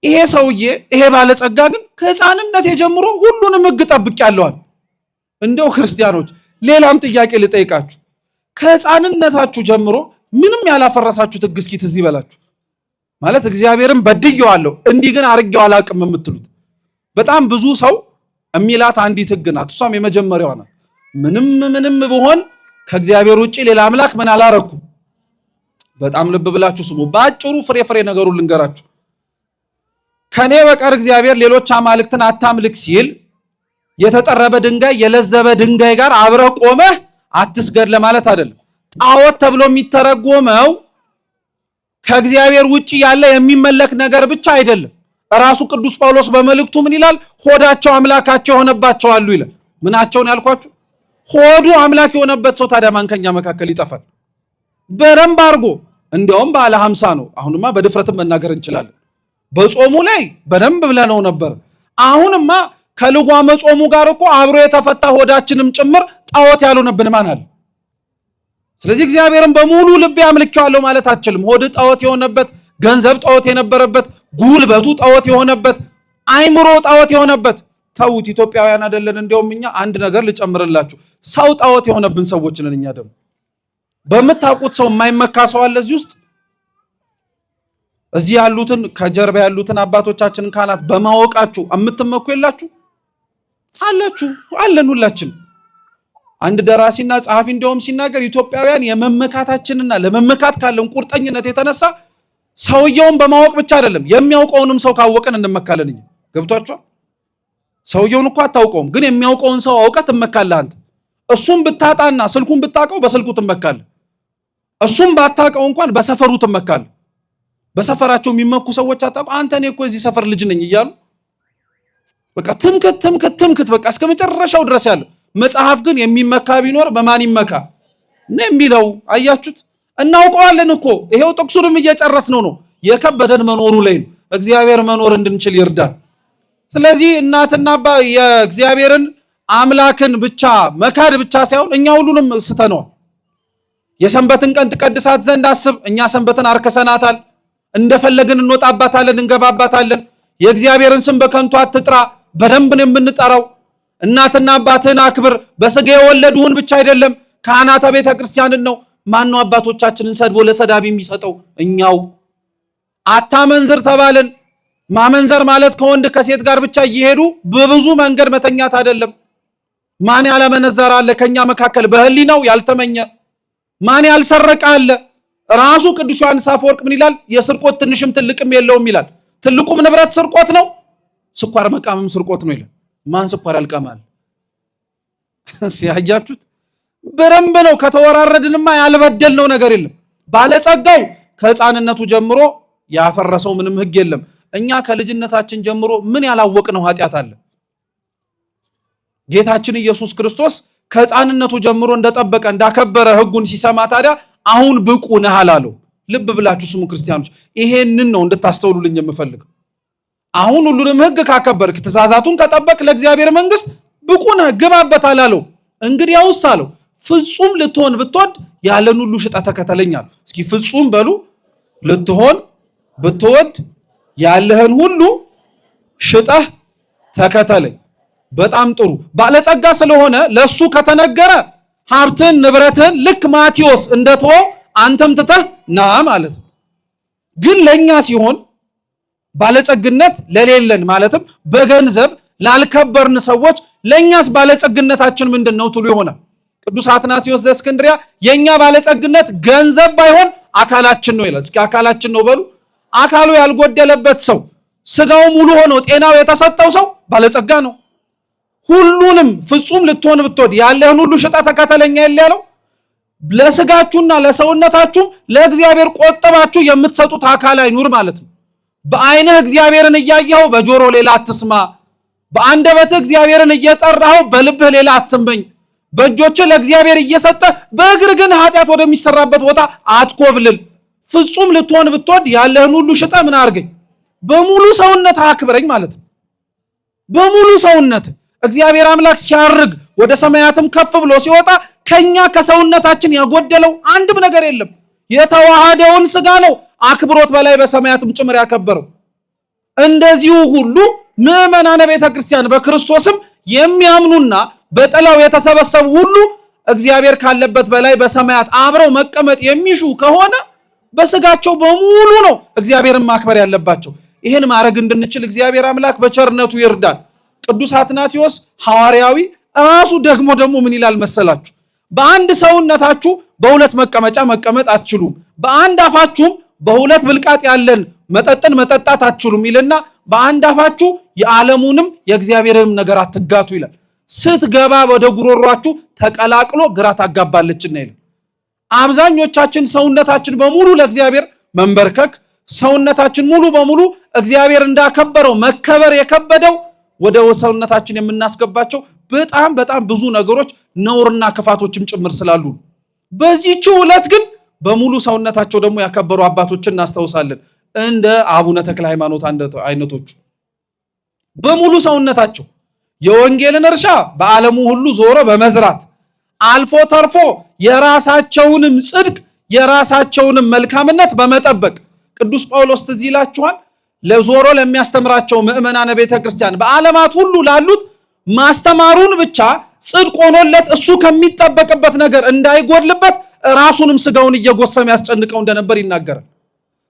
ይሄ ሰውዬ ይሄ ባለጸጋ ግን ከህፃንነት ጀምሮ ሁሉንም ህግ ጠብቄያለዋል። እንደው ክርስቲያኖች ሌላም ጥያቄ ልጠይቃችሁ። ከህፃንነታችሁ ጀምሮ ምንም ያላፈረሳችሁት ህግ እስኪ ትዝ ይበላችሁ። ማለት እግዚአብሔርን በድየዋለሁ እንዲህ ግን አርጌው አላቅም የምትሉት በጣም ብዙ ሰው የሚላት አንዲት ህግ ናት። እሷም የመጀመሪያዋ ናት። ምንም ብሆን ከእግዚአብሔር ውጪ ሌላ አምላክ ምን አላረኩም። በጣም ልብ ብላችሁ ስሙ። በአጭሩ ፍሬ ነገሩን ልንገራችሁ። ከኔ በቀር እግዚአብሔር ሌሎች አማልክትን አታምልክ ሲል የተጠረበ ድንጋይ የለዘበ ድንጋይ ጋር አብረህ ቆመህ አትስገድ ለማለት አይደለም። ጣዖት ተብሎ የሚተረጎመው ከእግዚአብሔር ውጪ ያለ የሚመለክ ነገር ብቻ አይደለም። ራሱ ቅዱስ ጳውሎስ በመልእክቱ ምን ይላል? ሆዳቸው አምላካቸው የሆነባቸው አሉ ይላል። ምናቸውን ያልኳችሁ? ሆዱ አምላክ የሆነበት ሰው ታዲያ ማን ከኛ መካከል ይጠፋል? በረምብ አድርጎ እንዲያውም ባለ 50 ነው። አሁንማ በድፍረትም መናገር እንችላለን። በጾሙ ላይ በደንብ ብለነው ነበር። አሁንማ ከልጓመ ጾሙ ጋር እኮ አብሮ የተፈታ ሆዳችንም ጭምር ጣዖት ያልሆነብን ማን አለ? ስለዚህ እግዚአብሔርን በሙሉ ልቤ አምልኬዋለሁ ማለት አትችልም። ሆድ ጣዖት የሆነበት፣ ገንዘብ ጣዖት የነበረበት፣ ጉልበቱ ጣዖት የሆነበት፣ አይምሮ ጣዖት የሆነበት። ተውት፣ ኢትዮጵያውያን አይደለን? እንዲያውም እኛ አንድ ነገር ልጨምርላችሁ፣ ሰው ጣዖት የሆነብን ሰዎች ነን። እኛ ደግሞ በምታውቁት ሰው የማይመካ ሰው አለ እዚህ ውስጥ? እዚህ ያሉትን ከጀርባ ያሉትን አባቶቻችንን ካህናት በማወቃችሁ የምትመኩ የላችሁ አላችሁ? አለን ሁላችን። አንድ ደራሲና ጸሐፊ እንደውም ሲናገር ኢትዮጵያውያን የመመካታችንና ለመመካት ካለን ቁርጠኝነት የተነሳ ሰውየውን በማወቅ ብቻ አይደለም የሚያውቀውንም ሰው ካወቀን እንመካለን። እኛ ገብቷችኋል? ሰውየውን እኮ አታውቀውም፣ ግን የሚያውቀውን ሰው አውቀህ ትመካለህ አንተ። እሱም ብታጣና ስልኩን ብታውቀው በስልኩ ትመካለህ። እሱም ባታውቀው እንኳን በሰፈሩ ትመካለህ። በሰፈራቸው የሚመኩ ሰዎች አጣ አንተ እኔ እኮ እዚህ ሰፈር ልጅ ነኝ እያሉ በቃ ትምክት በቃ እስከ መጨረሻው ድረስ ያለ መጽሐፍ ግን የሚመካ ቢኖር በማን ይመካ ነው የሚለው። አያችሁት? እናውቀዋለን እኮ ይሄው ጥቅሱንም እየጨረስነው ነው። የከበደን መኖሩ ላይ ነው። እግዚአብሔር መኖር እንድንችል ይርዳል። ስለዚህ እናትና አባ የእግዚአብሔርን አምላክን ብቻ መካድ ብቻ ሳይሆን እኛ ሁሉንም ስተነዋል። የሰንበትን ቀን ትቀድሳት ዘንድ አስብ፣ እኛ ሰንበትን አርከሰናታል። እንደፈለግን እንወጣባታለን፣ እንገባባታለን። የእግዚአብሔርን ስም በከንቱ አትጥራ፣ በደንብ ነው የምንጠራው። እናትና አባትህን አክብር። በስጋ የወለዱህን ብቻ አይደለም ካህናተ ቤተ ክርስቲያንን ነው። ማነው አባቶቻችንን ሰድቦ ለሰዳቢ የሚሰጠው? እኛው። አታመንዝር ተባልን። ማመንዘር ማለት ከወንድ ከሴት ጋር ብቻ እየሄዱ በብዙ መንገድ መተኛት አይደለም። ማን ያለመነዘር አለ ከኛ መካከል በህሊናው ያልተመኘ? ማን ያልሰረቀ አለ? ራሱ ቅዱስ ዮሐንስ አፈወርቅ ምን ይላል? የስርቆት ትንሽም ትልቅም የለውም ይላል። ትልቁም ንብረት ስርቆት ነው፣ ስኳር መቃመም ስርቆት ነው ይላል። ማን ስኳር ያልቀማል? ያያችሁት? በደንብ ነው። ከተወራረድንማ ያልበደልነው ነገር የለም። ባለጸጋው ከህፃንነቱ ጀምሮ ያፈረሰው ምንም ህግ የለም። እኛ ከልጅነታችን ጀምሮ ምን ያላወቅነው ኃጢአት አለ? ጌታችን ኢየሱስ ክርስቶስ ከህፃንነቱ ጀምሮ እንደጠበቀ እንዳከበረ ህጉን ሲሰማ ታዲያ አሁን ብቁ ነህ አላለው። ልብ ብላችሁ ስሙ ክርስቲያኖች፣ ይሄንን ነው እንድታስተውሉልኝ የምፈልገው። አሁን ሁሉንም ህግ ካከበርክ ትእዛዛቱን ከጠበቅ ለእግዚአብሔር መንግስት ብቁ ነህ ግባበት አላለው። እንግዲያውስ አለው ፍጹም ልትሆን ብትወድ ያለን ሁሉ ሽጠህ ተከተለኝ አለው። እስኪ ፍጹም በሉ። ልትሆን ብትወድ ያለህን ሁሉ ሽጠህ ተከተለኝ። በጣም ጥሩ። ባለጸጋ ስለሆነ ለሱ ከተነገረ ሀብትን ንብረትን ልክ ማቴዎስ እንደተወው አንተም ትተህ ና ማለት ነው። ግን ለኛ ሲሆን ባለጸግነት ለሌለን ማለትም በገንዘብ ላልከበርን ሰዎች ለኛስ ባለጸግነታችን ምንድነው ትሉ ይሆናል። ቅዱስ አትናቴዎስ ዘእስክንድርያ የኛ ባለጸግነት ገንዘብ ባይሆን አካላችን ነው ይላል። እስኪ አካላችን ነው በሉ። አካሉ ያልጎደለበት ሰው ስጋው ሙሉ ሆኖ ጤናው የተሰጠው ሰው ባለጸጋ ነው። ሁሉንም ፍጹም ልትሆን ብትወድ ያለህን ሁሉ ሽጠህ ተከተለኝ ያለው ለስጋችሁና ለሰውነታችሁ ለእግዚአብሔር ቆጥባችሁ የምትሰጡት አካል አይኑር ማለት ነው። በአይንህ እግዚአብሔርን እያየኸው በጆሮ ሌላ አትስማ። በአንደበትህ እግዚአብሔርን እየጠራኸው በልብህ ሌላ አትመኝ። በእጆችህ ለእግዚአብሔር እየሰጠህ በእግር ግን ኃጢአት ወደሚሰራበት ቦታ አትኮብልል። ፍጹም ልትሆን ብትወድ ያለህን ሁሉ ሽጠህ ምን አድርገኝ? በሙሉ ሰውነት አክብረኝ ማለት ነው። በሙሉ ሰውነት እግዚአብሔር አምላክ ሲያርግ ወደ ሰማያትም ከፍ ብሎ ሲወጣ ከኛ ከሰውነታችን ያጎደለው አንድም ነገር የለም። የተዋሃደውን ስጋ ነው አክብሮት በላይ በሰማያትም ጭምር ያከበረው። እንደዚሁ ሁሉ ምዕመናነ ቤተ ክርስቲያን በክርስቶስም የሚያምኑና በጥላው የተሰበሰቡ ሁሉ እግዚአብሔር ካለበት በላይ በሰማያት አብረው መቀመጥ የሚሹ ከሆነ በስጋቸው በሙሉ ነው እግዚአብሔርን ማክበር ያለባቸው። ይህን ማድረግ እንድንችል እግዚአብሔር አምላክ በቸርነቱ ይርዳል። ቅዱስ አትናቴዎስ ሐዋርያዊ ራሱ ደግሞ ምን ይላል መሰላችሁ? በአንድ ሰውነታችሁ በሁለት መቀመጫ መቀመጥ አትችሉም፣ በአንድ አፋችሁም በሁለት ብልቃጥ ያለን መጠጥን መጠጣት አትችሉም ይልና በአንድ አፋችሁ የዓለሙንም የእግዚአብሔርንም ነገር አትጋቱ ይላል። ስትገባ ወደ ጉሮሯችሁ ተቀላቅሎ ግራ ታጋባለችና ይላል። አብዛኞቻችን ሰውነታችን በሙሉ ለእግዚአብሔር መንበርከክ፣ ሰውነታችን ሙሉ በሙሉ እግዚአብሔር እንዳከበረው መከበር የከበደው ወደ ሰውነታችን የምናስገባቸው በጣም ብዙ ነገሮች ነውርና ክፋቶችም ጭምር ስላሉ በዚህች ዕለት ግን በሙሉ ሰውነታቸው ደግሞ ያከበሩ አባቶችን እናስታውሳለን። እንደ አቡነ ተክለ ሃይማኖት አይነቶቹ በሙሉ ሰውነታቸው የወንጌልን እርሻ በዓለሙ ሁሉ ዞሮ በመዝራት አልፎ ተርፎ የራሳቸውንም ጽድቅ የራሳቸውንም መልካምነት በመጠበቅ ቅዱስ ጳውሎስ ትዝ ይላችኋል ለዞሮ ለሚያስተምራቸው ምዕመናነ ቤተ ክርስቲያን በዓለማት ሁሉ ላሉት ማስተማሩን ብቻ ጽድቅ ሆኖለት እሱ ከሚጠበቅበት ነገር እንዳይጎድልበት ራሱንም ስጋውን እየጎሰመ ያስጨንቀው እንደነበር ይናገራል።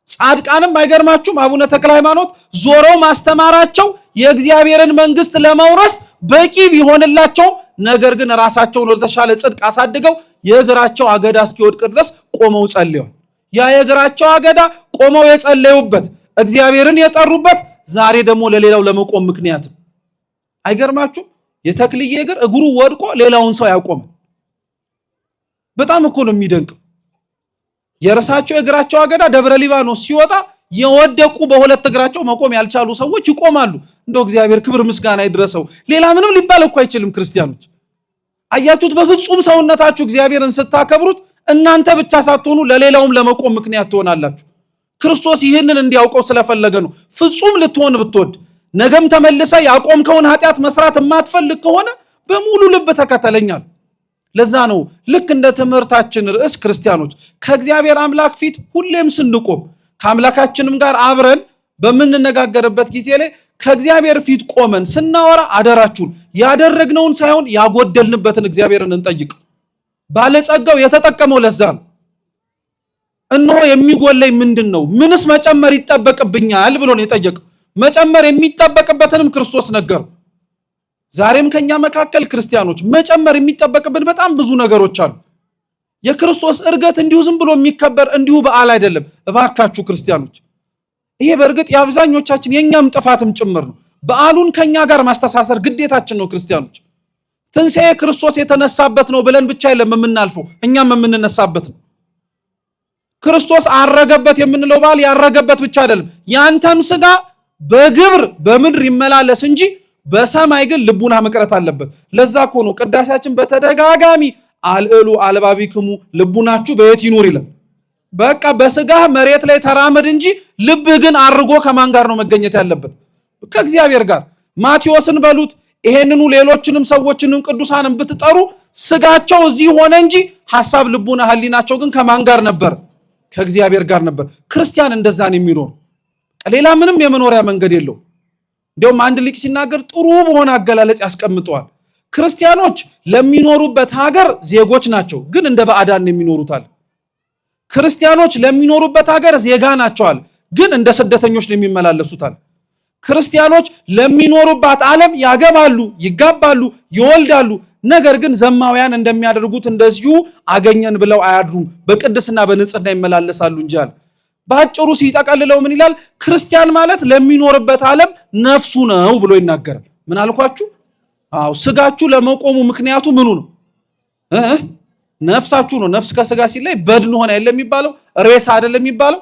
ጻድቃንም አይገርማችሁም? አቡነ ተክለ ሃይማኖት ዞረው ማስተማራቸው የእግዚአብሔርን መንግስት ለመውረስ በቂ ቢሆንላቸው ነገር ግን ራሳቸውን ወደ ተሻለ ጽድቅ አሳድገው የእግራቸው አገዳ እስኪወድቅ ድረስ ቆመው ጸልየዋል። ያ የእግራቸው አገዳ ቆመው የጸለዩበት እግዚአብሔርን የጠሩበት ዛሬ ደግሞ ለሌላው ለመቆም ምክንያት አይገርማችሁ? የተክልዬ እግሩ ወድቆ ሌላውን ሰው ያቆመ በጣም እኮ ነው የሚደንቀው። የራሳቸው የእግራቸው አገዳ ደብረ ሊባኖስ ሲወጣ የወደቁ በሁለት እግራቸው መቆም ያልቻሉ ሰዎች ይቆማሉ። እንደው እግዚአብሔር ክብር ምስጋና ይድረሰው። ሌላ ምንም ሊባል እኮ አይችልም ክርስቲያኖች። አያችሁት? በፍጹም ሰውነታችሁ እግዚአብሔርን ስታከብሩት እናንተ ብቻ ሳትሆኑ ለሌላውም ለመቆም ምክንያት ትሆናላችሁ። ክርስቶስ ይህንን እንዲያውቀው ስለፈለገ ነው። ፍጹም ልትሆን ብትወድ ነገም ተመልሰ ያቆምከውን ኃጢአት መስራት የማትፈልግ ከሆነ በሙሉ ልብ ተከተለኛል። ለዛ ነው ልክ እንደ ትምህርታችን ርዕስ ክርስቲያኖች ከእግዚአብሔር አምላክ ፊት ሁሌም ስንቆም ከአምላካችንም ጋር አብረን በምንነጋገርበት ጊዜ ላይ ከእግዚአብሔር ፊት ቆመን ስናወራ አደራችሁን ያደረግነውን ሳይሆን ያጎደልንበትን እግዚአብሔርን እንጠይቅ። ባለጸጋው የተጠቀመው ለዛ ነው። እነሆ የሚጎለኝ ምንድነው? ምንስ መጨመር ይጠበቅብኛል ብሎ ነው የጠየቀው። መጨመር የሚጠበቅበትንም ክርስቶስ ነገረው። ዛሬም ከኛ መካከል ክርስቲያኖች መጨመር የሚጠበቅብን በጣም ብዙ ነገሮች አሉ። የክርስቶስ እርገት እንዲሁ ዝም ብሎ የሚከበር እንዲሁ በዓል አይደለም። እባካችሁ ክርስቲያኖች፣ ይሄ በእርግጥ የአብዛኞቻችን የኛም ጥፋትም ጭምር ነው። በዓሉን ከኛ ጋር ማስተሳሰር ግዴታችን ነው። ክርስቲያኖች ትንሣኤ ክርስቶስ የተነሳበት ነው ብለን ብቻ አይደለም የምናልፈው፣ እኛም የምንነሳበት ነው። ክርስቶስ አረገበት የምንለው በዓል ያረገበት ብቻ አይደለም። ያንተም ስጋ በግብር በምድር ይመላለስ እንጂ በሰማይ ግን ልቡና መቅረት አለበት። ለዛ እኮ ነው ቅዳሴያችን በተደጋጋሚ አልዕሉ አልባቢክሙ ልቡናችሁ በየት ይኑር ይላል። በቃ በስጋህ መሬት ላይ ተራመድ እንጂ ልብህ ግን አርጎ ከማን ጋር ነው መገኘት ያለበት? ከእግዚአብሔር ጋር። ማቴዎስን በሉት ይሄንኑ ሌሎችንም ሰዎችንም ቅዱሳንን ብትጠሩ ስጋቸው እዚህ ሆነ እንጂ ሐሳብ ልቡና ህሊናቸው ግን ከማን ጋር ነበር? ከእግዚአብሔር ጋር ነበር። ክርስቲያን እንደዛ ነው የሚኖር። ሌላ ምንም የመኖሪያ መንገድ የለው። እንዲያውም አንድ ሊቅ ሲናገር ጥሩ በሆነ አገላለጽ ያስቀምጠዋል። ክርስቲያኖች ለሚኖሩበት ሀገር ዜጎች ናቸው፣ ግን እንደ ባዕዳን የሚኖሩታል። ክርስቲያኖች ለሚኖሩበት ሀገር ዜጋ ናቸዋል፣ ግን እንደ ስደተኞች ነው የሚመላለሱታል። ክርስቲያኖች ለሚኖሩባት ዓለም ያገባሉ፣ ይጋባሉ፣ ይወልዳሉ። ነገር ግን ዘማውያን እንደሚያደርጉት እንደዚሁ አገኘን ብለው አያድሩም፣ በቅድስና በንጽህና ይመላለሳሉ እንጂ አለ። በአጭሩ ሲጠቀልለው ምን ይላል? ክርስቲያን ማለት ለሚኖርበት ዓለም ነፍሱ ነው ብሎ ይናገራል። ምን አልኳችሁ? አዎ ስጋችሁ ለመቆሙ ምክንያቱ ምኑ ነው? ነፍሳችሁ ነው። ነፍስ ከስጋ ሲለይ በድን ሆነ አይደለም የሚባለው? ሬሳ አይደለም የሚባለው?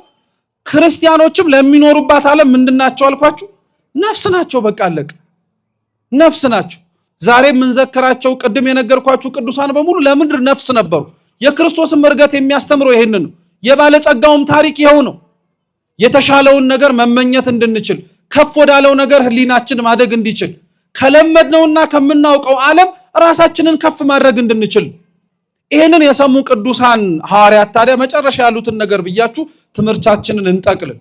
ክርስቲያኖችም ለሚኖሩባት ዓለም ምንድናቸው አልኳችሁ? ነፍስ ናቸው። በቃ አለቀ። ነፍስ ናቸው። ዛሬ የምንዘክራቸው ቅድም የነገርኳችሁ ቅዱሳን በሙሉ ለምድር ነፍስ ነበሩ። የክርስቶስን እርገት የሚያስተምረው ይሄንን ነው። የባለጸጋውም ታሪክ ይኸው ነው። የተሻለውን ነገር መመኘት እንድንችል፣ ከፍ ወዳለው ነገር ህሊናችን ማደግ እንዲችል፣ ከለመድነውና ከምናውቀው ዓለም ራሳችንን ከፍ ማድረግ እንድንችል። ይሄንን የሰሙ ቅዱሳን ሐዋርያት ታዲያ መጨረሻ ያሉትን ነገር ብያችሁ ትምህርታችንን እንጠቅልል።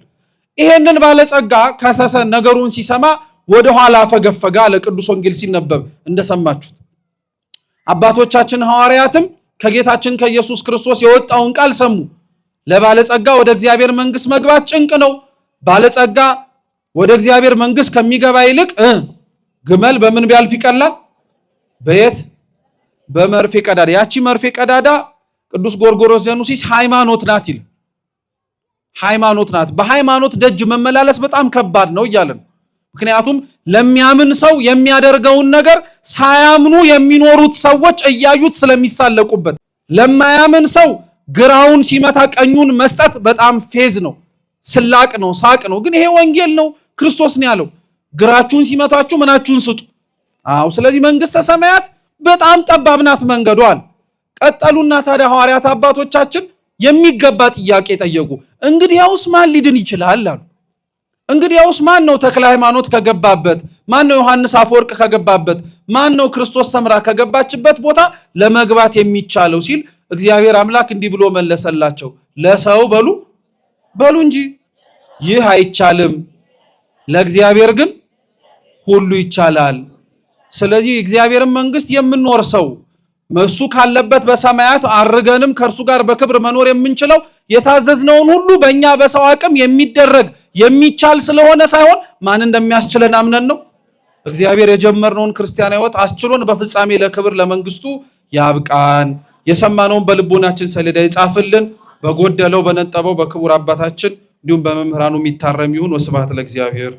ይሄንን ባለጸጋ ከሰሰ ነገሩን ሲሰማ ወደ ኋላ ፈገፈጋ። ለቅዱስ ወንጌል ሲነበብ እንደሰማችሁት አባቶቻችን ሐዋርያትም ከጌታችን ከኢየሱስ ክርስቶስ የወጣውን ቃል ሰሙ። ለባለጸጋ ወደ እግዚአብሔር መንግስት መግባት ጭንቅ ነው። ባለጸጋ ወደ እግዚአብሔር መንግስት ከሚገባ ይልቅ ግመል በምን ቢያልፍ ይቀላል? በየት? በመርፌ ቀዳዳ። ያቺ መርፌ ቀዳዳ ቅዱስ ጎርጎርዮስ ዘኑሲስ ሃይማኖት ናት ይል። ሃይማኖት ናት። በሃይማኖት ደጅ መመላለስ በጣም ከባድ ነው እያለ ነው። ምክንያቱም ለሚያምን ሰው የሚያደርገውን ነገር ሳያምኑ የሚኖሩት ሰዎች እያዩት ስለሚሳለቁበት፣ ለማያምን ሰው ግራውን ሲመታ ቀኙን መስጠት በጣም ፌዝ ነው፣ ስላቅ ነው፣ ሳቅ ነው። ግን ይሄ ወንጌል ነው። ክርስቶስ ነው ያለው ግራችሁን ሲመታችሁ ምናችሁን ስጡ። አዎ ስለዚህ መንግስተ ሰማያት በጣም ጠባብ ናት መንገዷ አለ። ቀጠሉና ታዲያ ሐዋርያት አባቶቻችን የሚገባ ጥያቄ ጠየቁ። እንግዲያውስ ማን ሊድን ይችላል አሉ። እንግዲያውስ ማን ነው ተክለ ሃይማኖት ከገባበት፣ ማን ነው ዮሐንስ አፈወርቅ ከገባበት፣ ማን ነው ክርስቶስ ሰምራ ከገባችበት ቦታ ለመግባት የሚቻለው ሲል እግዚአብሔር አምላክ እንዲህ ብሎ መለሰላቸው። ለሰው በሉ እንጂ ይህ አይቻልም፣ ለእግዚአብሔር ግን ሁሉ ይቻላል። ስለዚህ እግዚአብሔርን መንግስት የምንወርሰው እሱ ካለበት በሰማያት አርገንም ከእርሱ ጋር በክብር መኖር የምንችለው የታዘዝነውን ሁሉ በእኛ በሰው አቅም የሚደረግ የሚቻል ስለሆነ ሳይሆን ማን እንደሚያስችለን አምነን ነው። እግዚአብሔር የጀመርነውን ክርስቲያን ሕይወት አስችሎን በፍጻሜ ለክብር ለመንግስቱ ያብቃን። የሰማነውን በልቦናችን ሰሌዳ ይጻፍልን። በጎደለው በነጠበው በክቡር አባታችን እንዲሁም በመምህራኑ የሚታረም ይሁን። ወስብሐት ለእግዚአብሔር።